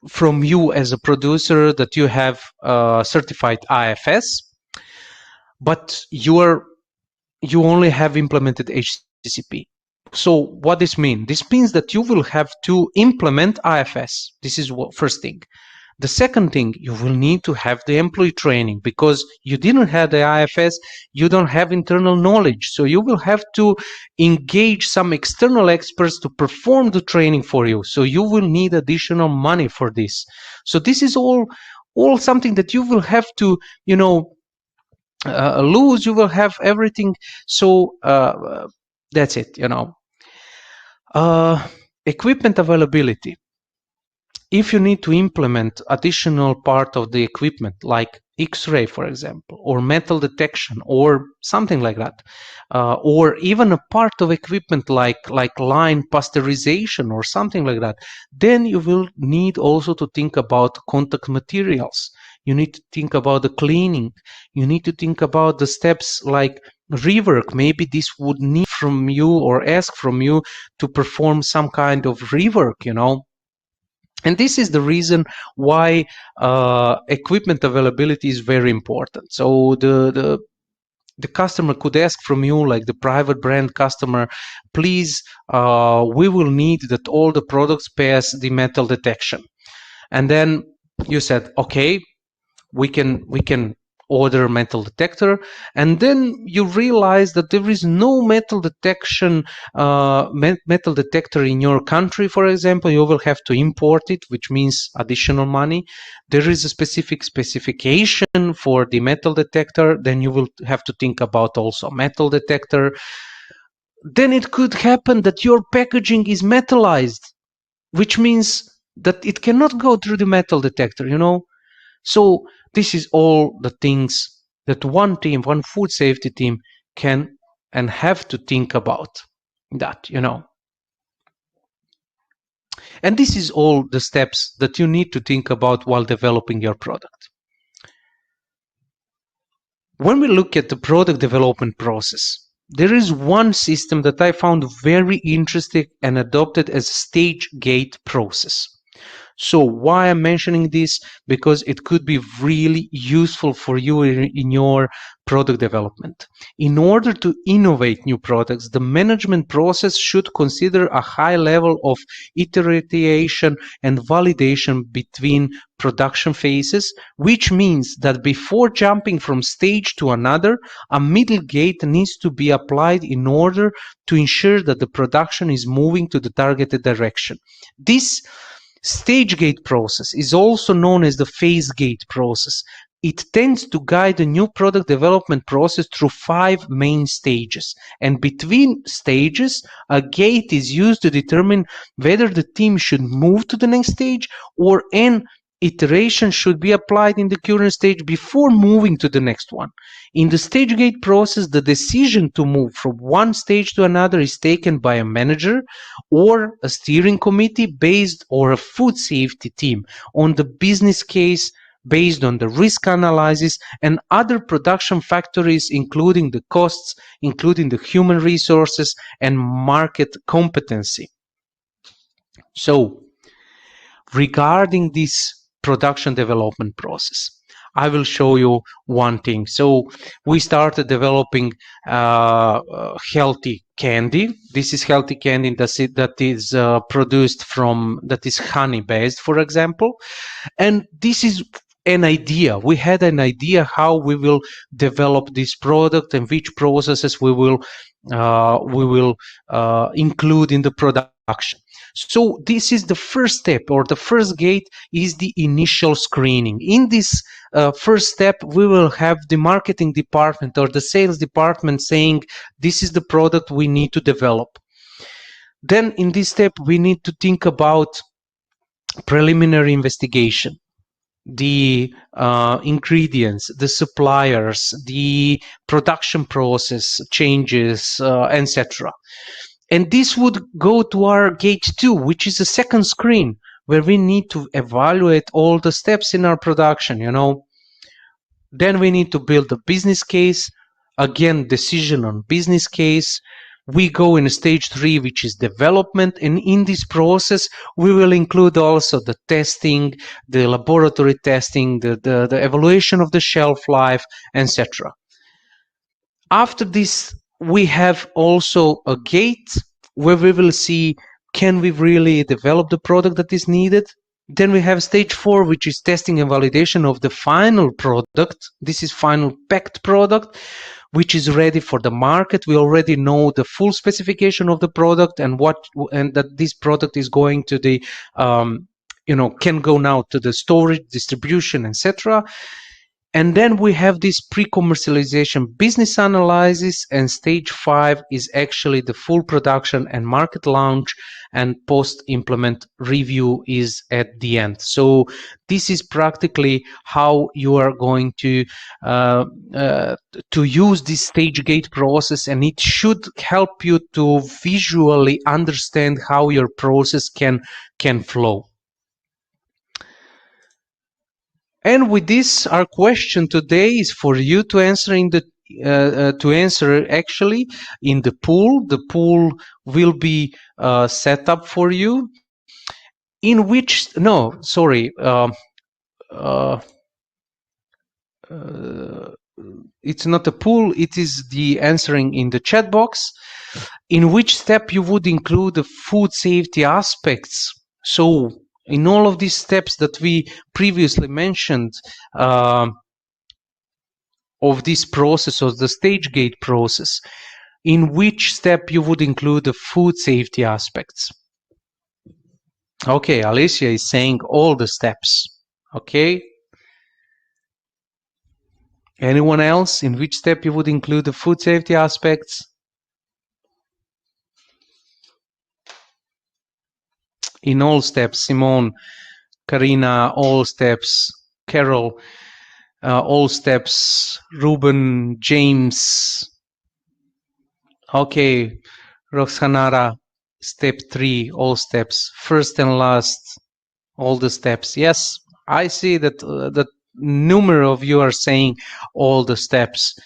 from you as a producer, that you have certified IFS, but you only have implemented HCCP. So what this means? This means that you will have to implement IFS. This is first thing. The second thing, you will need to have the employee training, because you didn't have the IFS, you don't have internal knowledge. So you will have to engage some external experts to perform the training for you. So you will need additional money for this. So this is all something that you will have to, lose. You will have everything. So that's it, equipment availability. If you need to implement additional part of the equipment, like X-ray, for example, or metal detection, or something like that, or even a part of equipment like line pasteurization or something like that, then you will need also to think about contact materials. You need to think about the cleaning. You need to think about the steps like rework. Maybe this would need from you or ask from you to perform some kind of rework, And this is the reason why equipment availability is very important. So the customer could ask from you, like the private brand customer, please, we will need that all the products pass the metal detection. And then you said, okay, we can order metal detector, and then you realize that there is no metal detection metal detector in your country. For example, you will have to import it, which means additional money. There is a specific specification for the metal detector, then you will have to think about also metal detector. Then it could happen that your packaging is metallized, which means that it cannot go through the metal detector, So this is all the things that one food safety team can and have to think about that, And this is all the steps that you need to think about while developing your product. When we look at the product development process, there is one system that I found very interesting and adopted as a stage gate process. So why I'm mentioning this? Because it could be really useful for you in your product development. In order to innovate new products, the management process should consider a high level of iteration and validation between production phases, which means that before jumping from stage to another, a middle gate needs to be applied in order to ensure that the production is moving to the targeted direction. This stage gate process is also known as the phase gate process. It tends to guide the new product development process through 5 main stages. And between stages, a gate is used to determine whether the team should move to the next stage or an iteration should be applied in the current stage before moving to the next one. In the stage gate process, the decision to move from one stage to another is taken by a manager or a steering committee based or a food safety team on the business case, based on the risk analysis and other production factors, including the costs, including the human resources and market competency. So, regarding this production development process, I will show you one thing. So we started developing healthy candy. This is healthy candy that is produced from, that is honey based, for example. And this is an idea. We had an idea how we will develop this product and which processes we will include in the production. So this is the first step, or the first gate is the initial screening. In this first step, we will have the marketing department or the sales department saying, this is the product we need to develop. Then in this step, we need to think about preliminary investigation, the ingredients, the suppliers, the production process changes, etc. And this would go to our gate 2, which is the second screen, where we need to evaluate all the steps in our production, Then we need to build a business case. Again, decision on business case. We go in stage 3, which is development. And in this process, we will include also the testing, the laboratory testing, the evaluation of the shelf life, etc. After this, we have also a gate where we will see, can we really develop the product that is needed? Then we have stage 4, which is testing and validation of the final product. This is final packed product, which is ready for the market. We already know the full specification of the product and that this product is going to the, can go now to the storage, distribution, etc. And then we have this pre-commercialization business analysis, and stage 5 is actually the full production and market launch, and post-implement review is at the end. So this is practically how you are going to use this stage gate process, and it should help you to visually understand how your process can flow. And with this, our question today is for you to answer actually in the pool. The pool will be set up for you. In which it's not a pool. It is the answering in the chat box. In which step you would include the food safety aspects? So, in all of these steps that we previously mentioned of this process, of the stage gate process, in which step you would include the food safety aspects? Okay, Alicia is saying all the steps. Okay. Anyone else? In which step you would include the food safety aspects? In all steps, Simone, Karina, all steps, Carol, all steps, Ruben, James. Okay, Roxanara, step 3, all steps, first and last, all the steps. Yes, I see that the number of you are saying all the steps.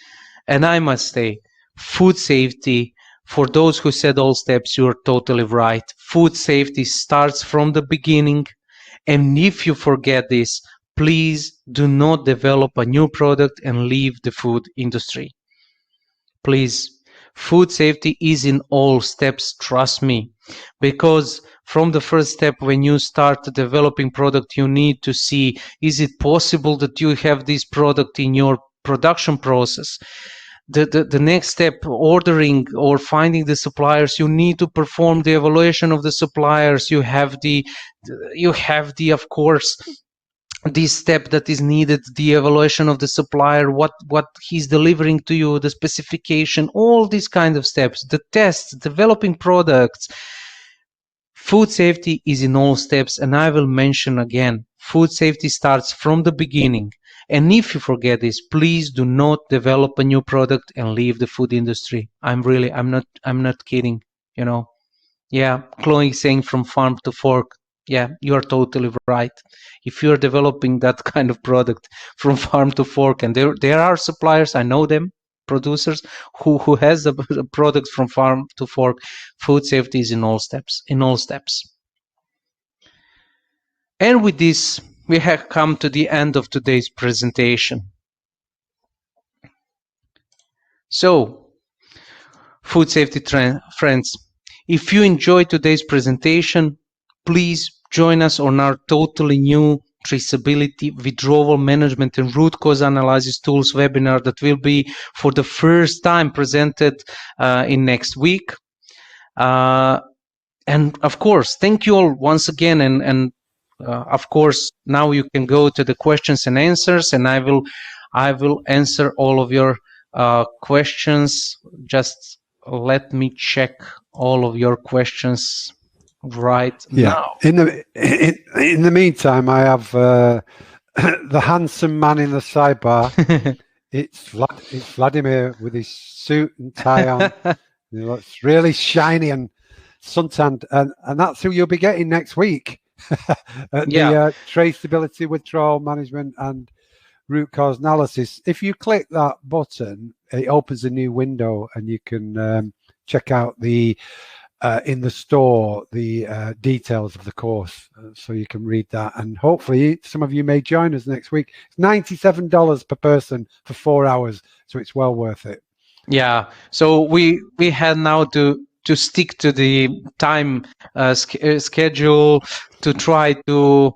And I must say, food safety, for those who said all steps, you're totally right. Food safety starts from the beginning And if you forget this, please do not develop a new product and leave the food industry. Please, food safety is in all steps, trust me, because from the first step when you start developing product, you need to see, is it possible that you have this product in your production process? The next step, ordering or finding the suppliers, you need to perform the evaluation of the suppliers. You have the of course, this step that is needed, the evaluation of the supplier, what he's delivering to you, the specification, all these kind of steps, the tests, developing products. Food safety is in all steps, and I will mention again, food safety starts from the beginning. And if you forget this, please do not develop a new product and leave the food industry. I'm not kidding, you know. Yeah, Chloe saying from farm to fork. Yeah, you are totally right. If you're developing that kind of product from farm to fork, and there are suppliers, I know them, producers who has the products from farm to fork, food safety is in all steps. And with this, we have come to the end of today's presentation. So, food safety friends, if you enjoyed today's presentation, please join us on our totally new traceability, withdrawal management, and root cause analysis tools webinar that will be for the first time presented in next week. And of course, thank you all once again. And of course, now you can go to the questions and answers, and I will answer all of your questions. Just let me check all of your questions right now. In the meantime, I have the handsome man in the sidebar. It's Vladimir with his suit and tie on. He looks really shiny and suntanned, and that's who you'll be getting next week. The traceability, withdrawal management, and root cause analysis. If you click that button, it opens a new window, and you can check out the in the store the details of the course, so you can read that, and hopefully some of you may join us next week. It's $97 per person for 4 hours, so it's well worth it. Yeah, so we had now to stick to the time schedule to try to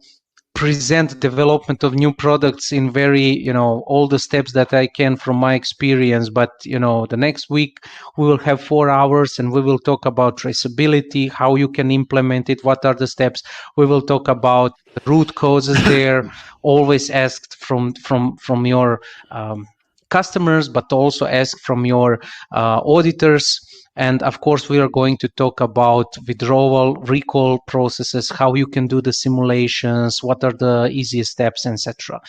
present development of new products in very, all the steps that I can from my experience. But, the next week we will have 4 hours, and we will talk about traceability, how you can implement it, what are the steps. We will talk about the root causes there, always asked from your customers, but also ask from your auditors. And of course, we are going to talk about withdrawal, recall processes, how you can do the simulations, what are the easiest steps, etc.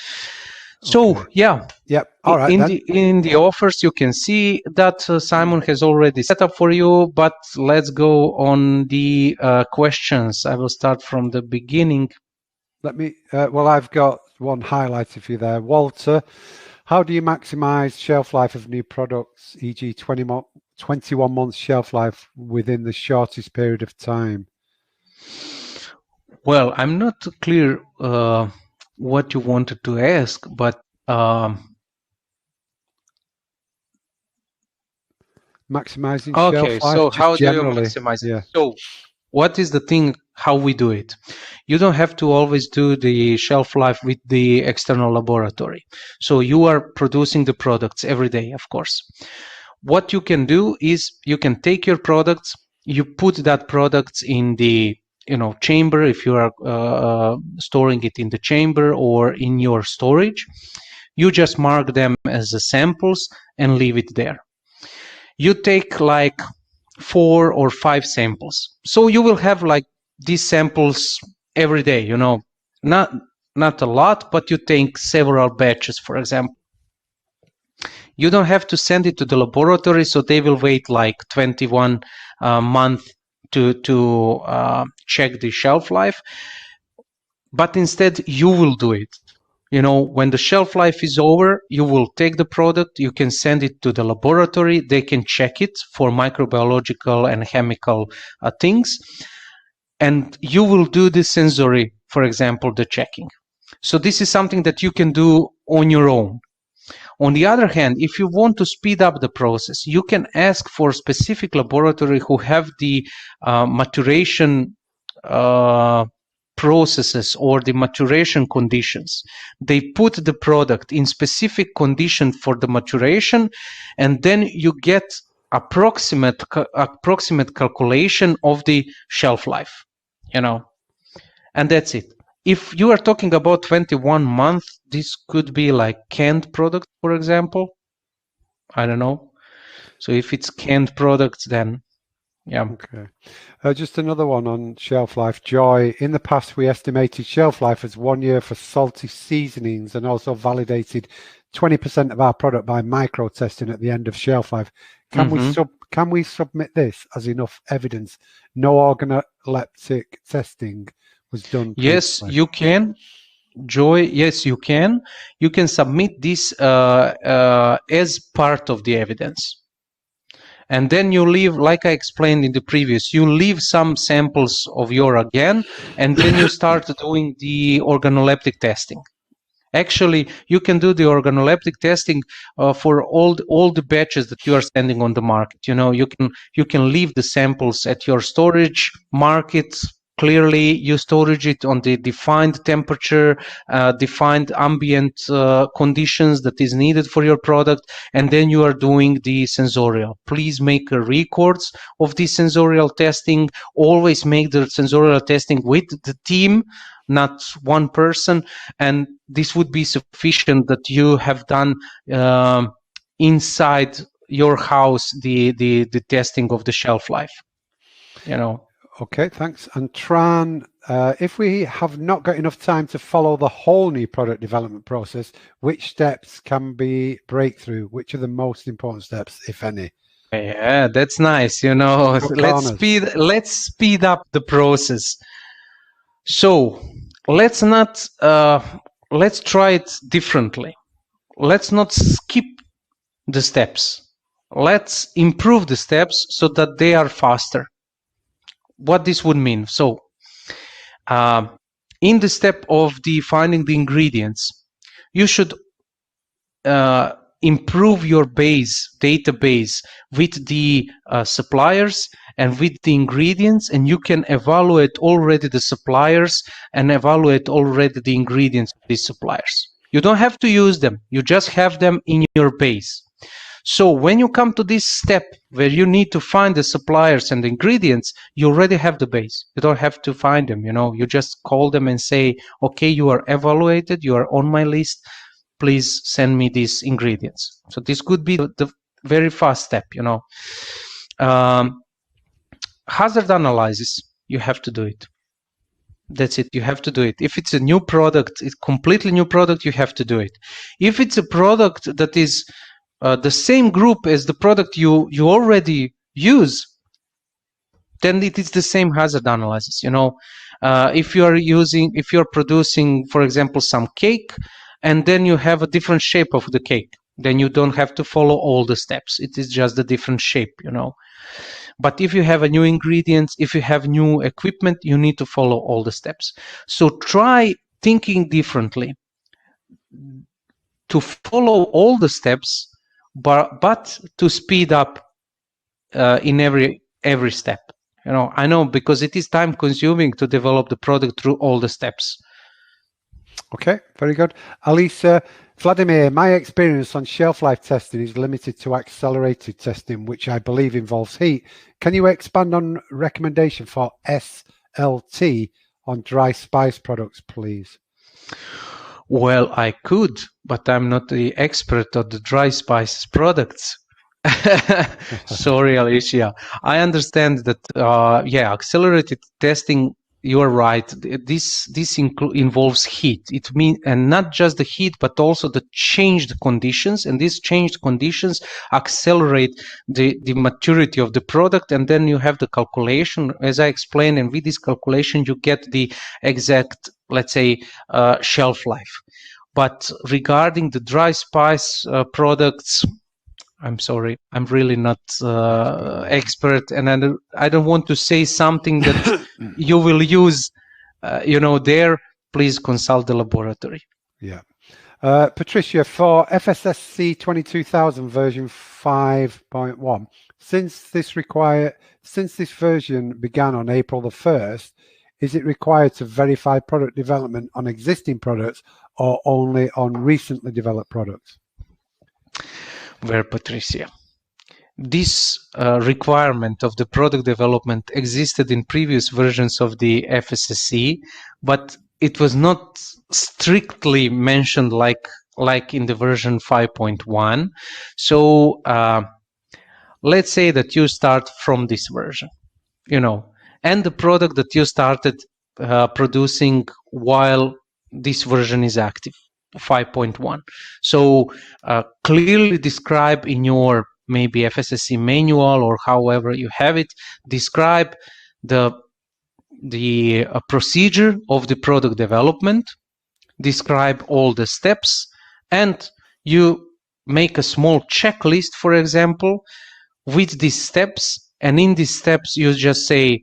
So, okay. Yep. All right. In the offers, you can see that Simon has already set up for you, but let's go on the questions. I will start from the beginning. Let me, I've got one highlighted for you there. Walter, how do you maximize shelf life of new products, e.g. 21 months shelf life within the shortest period of time? Well, I'm not clear what you wanted to ask, but maximizing shelf life. Okay, so how do you maximize it? So what is the thing, how we do it? You don't have to always do the shelf life with the external laboratory. So you are producing the products every day, of course. What you can do is you can take your products, you put that products in the chamber, if you are storing it in the chamber or in your storage. You just mark them as samples and leave it there. You take like 4 or 5 samples. So you will have like these samples every day, not a lot, but you take several batches, for example. You don't have to send it to the laboratory, so they will wait like 21 months to check the shelf life. But instead, you will do it. When the shelf life is over, you will take the product, you can send it to the laboratory, they can check it for microbiological and chemical things, and you will do the sensory for example, the checking. So this is something that you can do on your own. On the other hand, if you want to speed up the process, you can ask for specific laboratory who have the maturation processes or the maturation conditions. They put the product in specific condition for the maturation, and then you get approximate calculation of the shelf life, and that's it. If you are talking about 21 months, this could be like canned product, for example. I don't know. So if it's canned products, then yeah. Okay. Just another one on shelf life. Joy, in the past, we estimated shelf life as 1 year for salty seasonings and also validated 20% of our product by micro testing at the end of shelf life. Can we submit this as enough evidence? No organoleptic testing was done. Yes, you can. Joy, yes, you can. You can submit this as part of the evidence. And then you leave, like I explained in the previous, you leave some samples of your again, and then you start doing the organoleptic testing. Actually, you can do the organoleptic testing for all the batches that you are sending on the market. You can leave the samples at your storage market. Clearly, you storage it on the defined temperature, defined ambient conditions that is needed for your product, and then you are doing the sensorial. Please make records of the sensorial testing. Always make the sensorial testing with the team, not one person, and this would be sufficient that you have done inside your house the testing of the shelf life. Okay, thanks. And Tran, if we have not got enough time to follow the whole new product development process, which steps can be breakthrough? Which are the most important steps, if any? Yeah, that's nice. Let's speed up the process. So let's try it differently. Let's not skip the steps. Let's improve the steps so that they are faster. What this would mean. So in the step of finding the ingredients, you should improve your database with the suppliers and with the ingredients, and you can evaluate already the suppliers and evaluate already the ingredients of these suppliers. You don't have to use them. You just have them in your base. So when you come to this step where you need to find the suppliers and the ingredients, you already have the base. You don't have to find them. You just call them and say, okay, you are evaluated, you are on my list, please send me these ingredients. So this could be the very fast step. Hazard analysis, you have to do it. That's it. You have to do it. If it's a new product, it's completely new product, you have to do it. If it's a product that is the same group as the product you already use, then it is the same hazard analysis. If you're producing, for example, some cake, and then you have a different shape of the cake, then you don't have to follow all the steps. It is just a different shape. But if you have a new ingredient, if you have new equipment, you need to follow all the steps. So try thinking differently to follow all the steps, but to speed up in every step. I know, because it is time consuming to develop the product through all the steps. Okay, very good. Alisa, Vladimir, my experience on shelf life testing is limited to accelerated testing, which I believe involves heat. Can you expand on recommendation for SLT on dry spice products, please? Well, I could, but I'm not the expert on the dry spices products. Sorry, Alicia. I understand that, accelerated testing, you are right. This involves heat. It means, and not just the heat, but also the changed conditions. And these changed conditions accelerate the maturity of the product. And then you have the calculation, as I explained. And with this calculation, you get the exact, let's say, shelf life. But regarding the dry spice products, I'm sorry, I'm really not expert, and I don't want to say something that you will use there, please consult the laboratory. Yeah. Patricia, for FSSC 22000 version 5.1, since this version began on April the 1st, is it required to verify product development on existing products or only on recently developed products? Well, Patricia, this requirement of the product development existed in previous versions of the FSSC, but it was not strictly mentioned like in the version 5.1. So let's say that you start from this version, and the product that you started producing while this version is active, 5.1. So clearly describe in your maybe FSSC manual or however you have it, describe the procedure of the product development, describe all the steps, and you make a small checklist, for example, with these steps. And in these steps, you just say,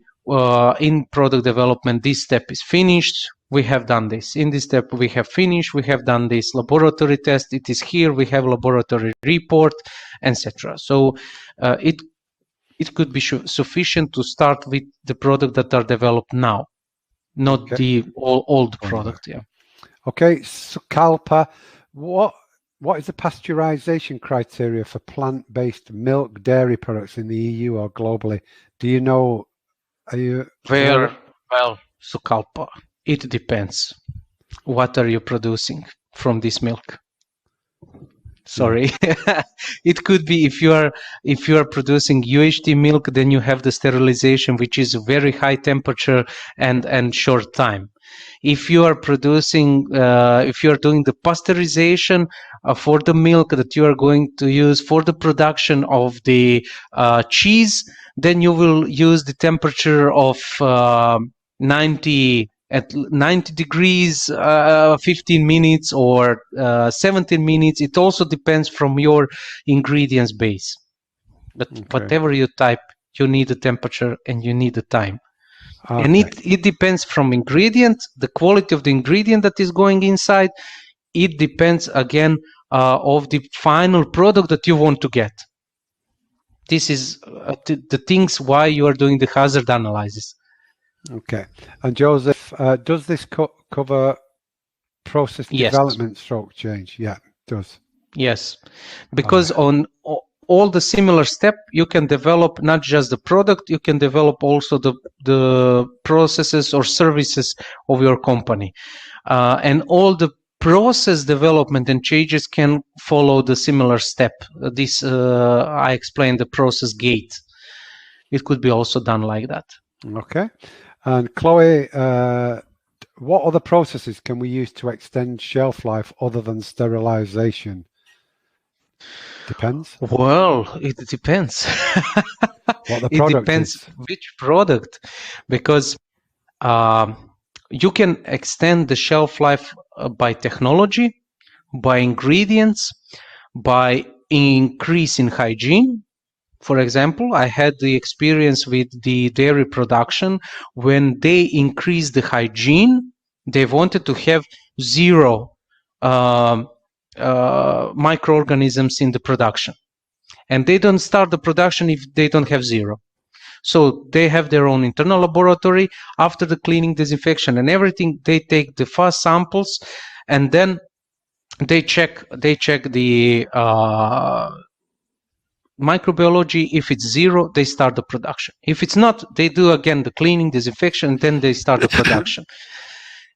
in product development, this step is finished. We have done this. In this step, we have finished. We have done this laboratory test. It is here. We have laboratory report, etc. So it could be sufficient to start with the product that are developed now, not the old product. Yeah. Okay, Sukalpa, what is the pasteurization criteria for plant-based milk dairy products in the EU or globally? Do you know? Well, Sukalpa, it depends. What are you producing from this milk? Sorry, it could be if you are producing UHT milk, then you have the sterilization, which is very high temperature and short time. If you are producing, if you are doing the pasteurization for the milk that you are going to use for the production of the cheese, then you will use the temperature of 90 degrees, 15 minutes or 17 minutes. It also depends from your ingredients base. But whatever you type, you need the temperature and you need the time. Okay. And it depends from ingredient, the quality of the ingredient that is going inside. It depends again of the final product that you want to get. This is the things why you are doing the hazard analysis. Okay. And Joseph, does this cover process development stroke change? Yeah, it does. Yes, because on all the similar step, you can develop not just the product, you can develop also the processes or services of your company. And all the process development and changes can follow the similar step. This, I explained the process gate. It could be also done like that. Okay. And Chloe, what other processes can we use to extend shelf life other than sterilization? Depends. Well, it depends. What the product it depends is. Which product, because you can extend the shelf life by technology, by ingredients, by increasing hygiene. For example, I had the experience with the dairy production. When they increased the hygiene, they wanted to have zero microorganisms in the production. And they don't start the production if they don't have zero. So they have their own internal laboratory. After the cleaning, disinfection, and everything, they take the fast samples, and then they check the microbiology. If it's zero, they start the production. If it's not, they do again the cleaning, disinfection, and then they start the production.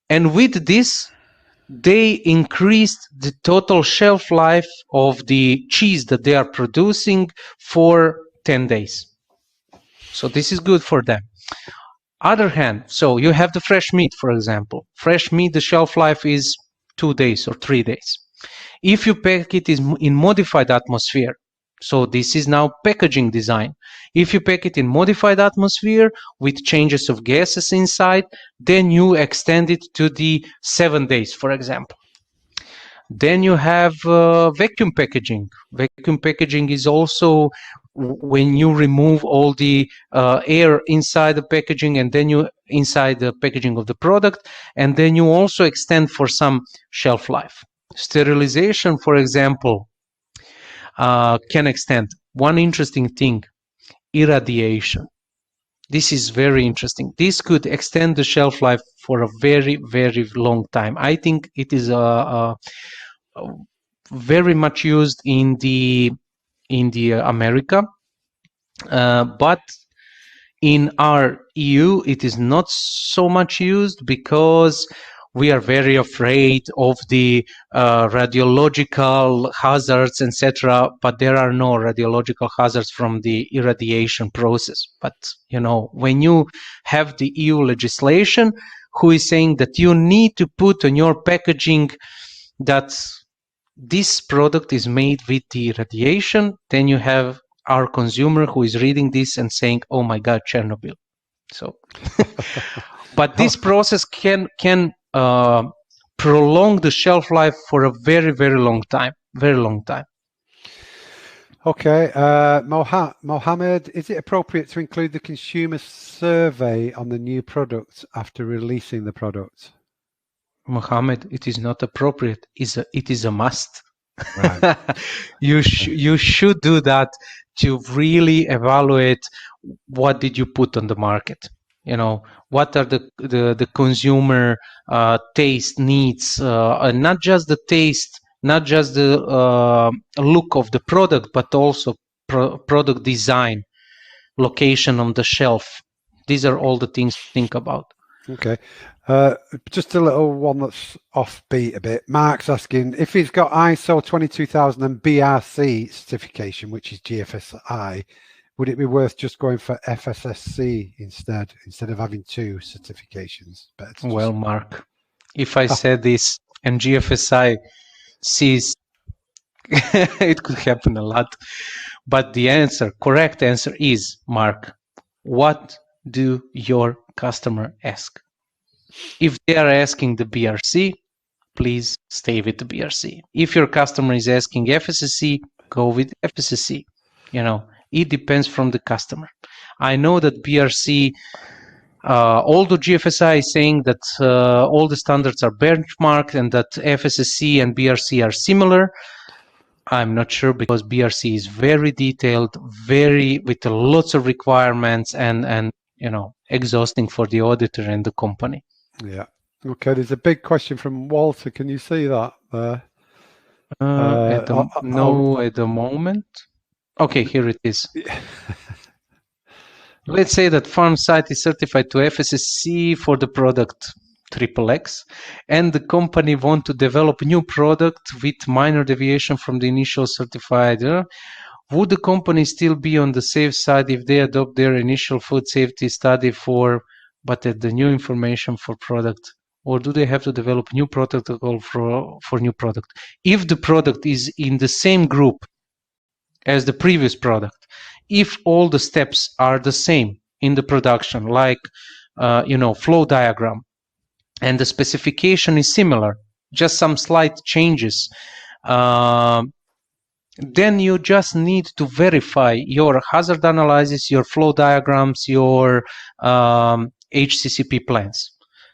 And with this, they increased the total shelf life of the cheese that they are producing for 10 days. So this is good for them. Other hand, so you have the fresh meat, for example. Fresh meat, the shelf life is 2 days or 3 days. If you pack it in modified atmosphere, so this is now packaging design. If you pack it in modified atmosphere with changes of gases inside, then you extend it to the 7 days, for example. Then you have vacuum packaging. Vacuum packaging is also when you remove all the air inside the packaging, and then you inside the packaging of the product, and then you also extend for some shelf life. Sterilization, for example, can extend. One interesting thing, irradiation. This is very interesting. This could extend the shelf life for a very, very long time. I think it is very much used in the America, but in our EU it is not so much used because we are very afraid of the radiological hazards, etc. But there are no radiological hazards from the irradiation process. But when you have the EU legislation who is saying that you need to put on your packaging that this product is made with the irradiation, then you have our consumer who is reading this and saying, "Oh my God, Chernobyl." So, but this process can prolong the shelf life for a very, very long time. Very long time. Okay, Mohammed, is it appropriate to include the consumer survey on the new product after releasing the product? Mohammed, it is not appropriate. It is a must. Right. You should do that to really evaluate what did you put on the market. What are the consumer taste needs, and not just the taste, not just the look of the product, but also product design, location on the shelf. These are all the things to think about. Okay. Just a little one that's offbeat a bit. Mark's asking if he's got ISO 22000 and BRC certification, which is GFSI, would it be worth just going for FSSC instead of having two certifications? Well, Mark, if I said this and GFSI sees, it could happen a lot. But the correct answer is, Mark, what do your customer ask? If they are asking the BRC, please stay with the BRC. If your customer is asking FSSC, go with FSSC. It depends from the customer. I know that BRC, although GFSI is saying that all the standards are benchmarked and that FSSC and BRC are similar, I'm not sure, because BRC is very detailed, with lots of requirements and exhausting for the auditor and the company. Yeah. Okay. There's a big question from Walter. Can you see that there? At the moment. Okay, here it is. Let's say that farm site is certified to FSSC for the product XXX, and the company want to develop new product with minor deviation from the initial certified. Would the company still be on the safe side if they adopt their initial food safety study but at the new information for product, or do they have to develop new protocol for new product? If the product is in the same group as the previous product, if all the steps are the same in the production, like flow diagram, and the specification is similar, just some slight changes, then you just need to verify your hazard analysis, your flow diagrams, your HCCP plans.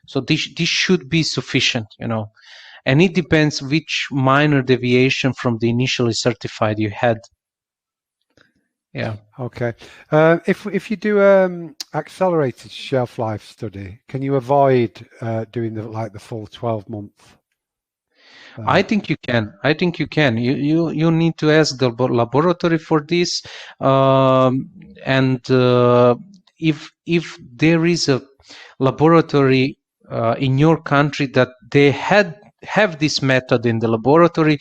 So this should be sufficient, and it depends which minor deviation from the initially certified you had. Yeah. Okay. If you do accelerated shelf life study, can you avoid doing the full 12-month? I think you can. You need to ask the laboratory for this, and if there is a laboratory in your country that they have this method in the laboratory,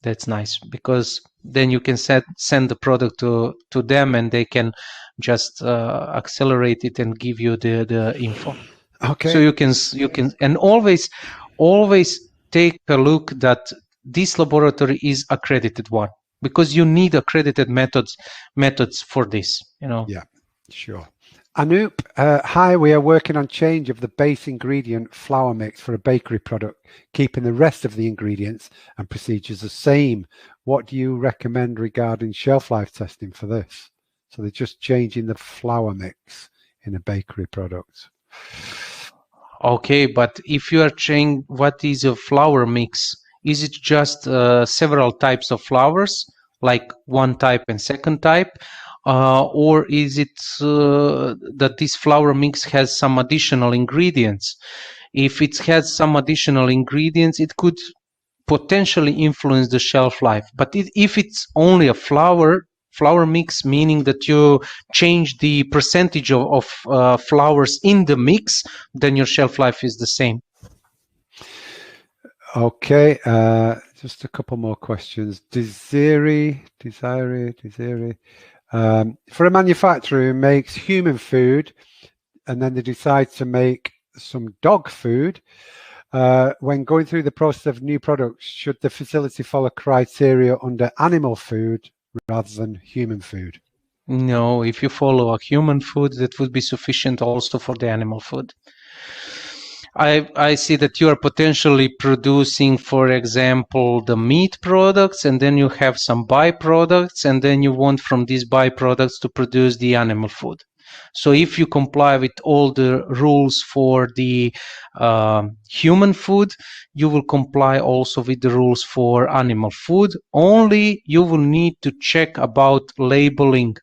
that's nice, because then you can send the product to them, and they can just accelerate it and give you the info. Okay. So you can and always take a look that this laboratory is accredited one, because you need accredited methods for this. Yeah, sure. Anoop, hi, we are working on change of the base ingredient flour mix for a bakery product, keeping the rest of the ingredients and procedures the same. What do you recommend regarding shelf life testing for this? So they're just changing the flour mix in a bakery product. Okay, but if you are changing what is a flour mix, is it just several types of flours, like one type and second type, or is it that this flour mix has some additional ingredients? If it has some additional ingredients, it could potentially influence the shelf life. But if it's only a flour mix, meaning that you change the percentage of flours in the mix, then your shelf life is the same. Okay, just a couple more questions. Desiree. For a manufacturer who makes human food and then they decide to make some dog food, when going through the process of new products, should the facility follow criteria under animal food rather than human food? No, if you follow a human food, that would be sufficient also for the animal food. I see that you are potentially producing, for example, the meat products, and then you have some byproducts, and then you want from these byproducts to produce the animal food. So if you comply with all the rules for the human food, you will comply also with the rules for animal food. Only you will need to check about labeling,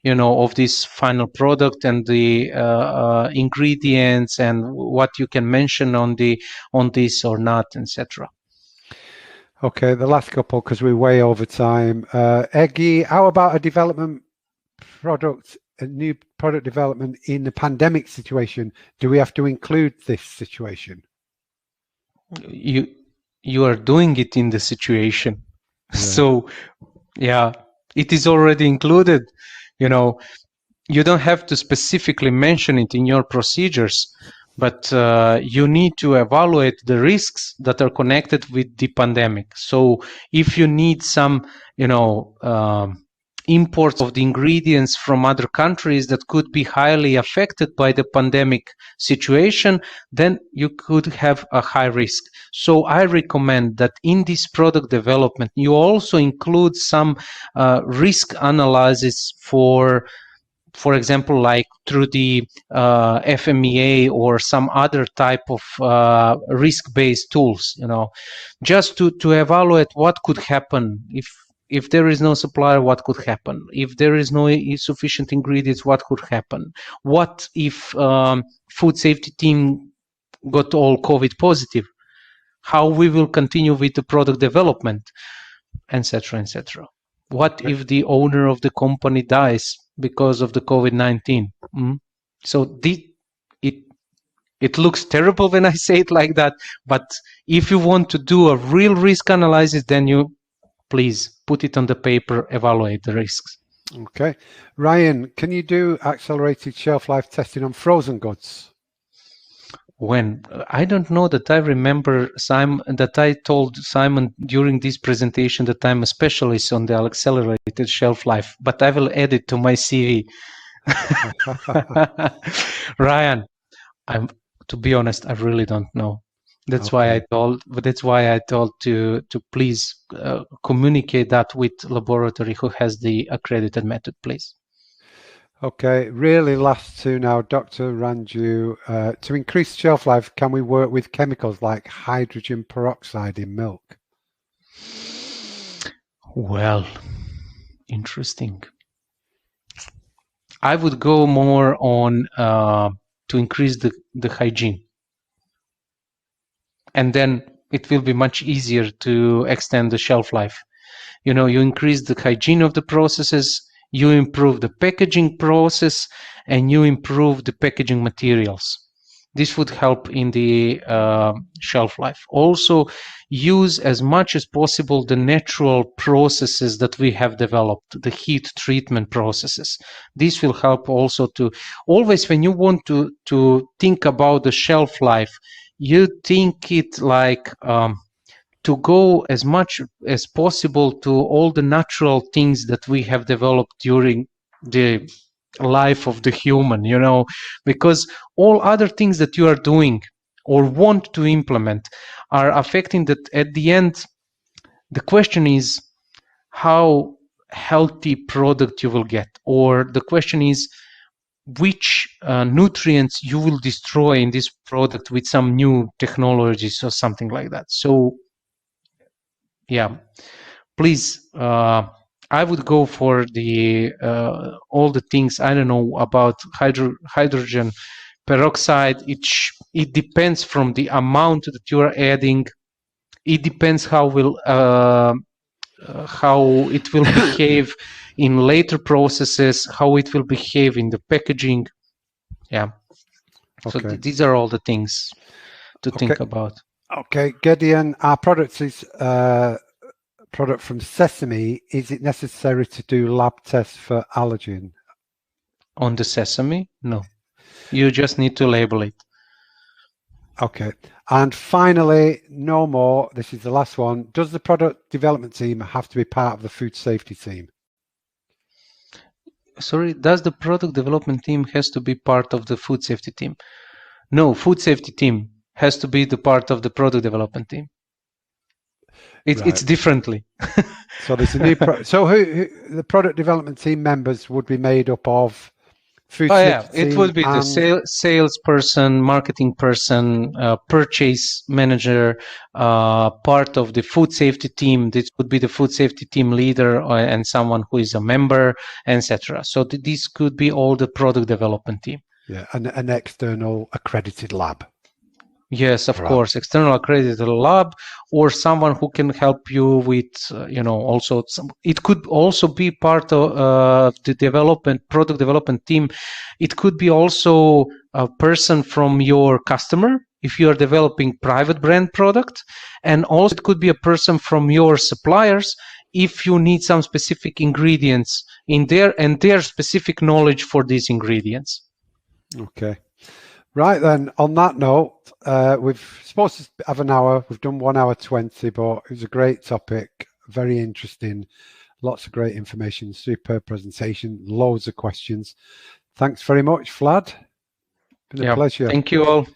of this final product and the ingredients and what you can mention on this or not, etc. Okay, the last couple, because we're way over time. Eggy, how about a new product development in the pandemic situation? Do we have to include this situation? You are doing it in the situation. Yeah. So yeah, it is already included. You don't have to specifically mention it in your procedures, but you need to evaluate the risks that are connected with the pandemic. So if you need some, imports of the ingredients from other countries that could be highly affected by the pandemic situation, then you could have a high risk. So I recommend that in this product development, you also include some risk analysis for example, like through the FMEA or some other type of risk-based tools, just to evaluate what could happen if there is no supplier, what could happen? If there is no sufficient ingredients, what could happen? What if food safety team got all COVID positive? How we will continue with the product development, etc., etc. What if the owner of the company dies because of the COVID-19? So it looks terrible when I say it like that, but if you want to do a real risk analysis, then you please put it on the paper, evaluate the risks. Okay. Ryan, can you do accelerated shelf life testing on frozen goods? When I don't know that I remember, Simon, that I told Simon during this presentation that I'm a specialist on the accelerated shelf life, but I will add it to my CV. Ryan, to be honest, I really don't know. That's why I told to please communicate that with laboratory who has the accredited method, please. Okay, really last two now. Dr. Ranju, to increase shelf life, can we work with chemicals like hydrogen peroxide in milk? Well, interesting. I would go more on to increase the hygiene. And then it will be much easier to extend the shelf life. You increase the hygiene of the processes, you improve the packaging process, and you improve the packaging materials. This would help in the shelf life. Also, use as much as possible the natural processes that we have developed, the heat treatment processes. This will help also to always, when you want to think about the shelf life, you think it like to go as much as possible to all the natural things that we have developed during the life of the human, because all other things that you are doing or want to implement are affecting that. At the end, the question is how healthy product you will get, or the question is which nutrients you will destroy in this product with some new technologies or something like that. So yeah, please, I would go for the all the things I don't know about hydrogen peroxide. It depends from the amount that you are adding. It depends how it will behave in later processes, how it will behave in the packaging. Yeah. So Okay. these are all the things to think about. Okay, Gideon, our product is product from sesame. Is it necessary to do lab tests for allergen? On the sesame? No. You just need to label it. Okay. And finally, no more. This is the last one. Does the product development team have to be part of the food safety team? Sorry, does the product development team has to be part of the food safety team? No, food safety team has to be the part of the product development team. It's differently. So there's a new so who the product development team members would be made up of food safety team. It would be the salesperson, marketing person, purchase manager, part of the food safety team. This would be the food safety team leader and someone who is a member, etc. So this could be all the product development team. Yeah, an external accredited lab. Yes, of course, external accredited lab, or someone who can help you with, also it could also be part of the product development team. It could be also a person from your customer if you are developing private brand product, and also it could be a person from your suppliers if you need some specific ingredients in there and their specific knowledge for these ingredients. Okay. Right then, on that note, we've supposed to have an hour. We've done 1 hour 20, but it was a great topic, very interesting, lots of great information, superb presentation, loads of questions. Thanks very much, Vlad. Been a pleasure. Thank you all.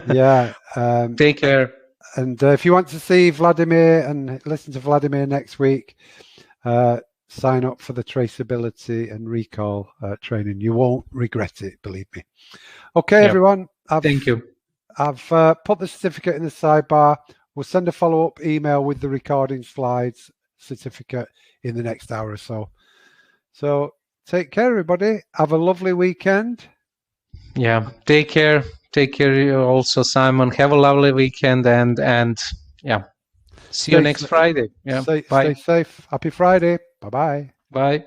Yeah. Take care. And if you want to see Vladimir and listen to Vladimir next week, sign up for the traceability and recall training. You won't regret it, believe me. Okay, everyone. Thank you. I've put the certificate in the sidebar. We'll send a follow-up email with the recording slides certificate in the next hour or so. So take care, everybody. Have a lovely weekend. Yeah, take care. Take care also, Simon. Have a lovely weekend and yeah. See you next Friday. Yeah. Stay safe. Happy Friday. Bye-bye. Bye.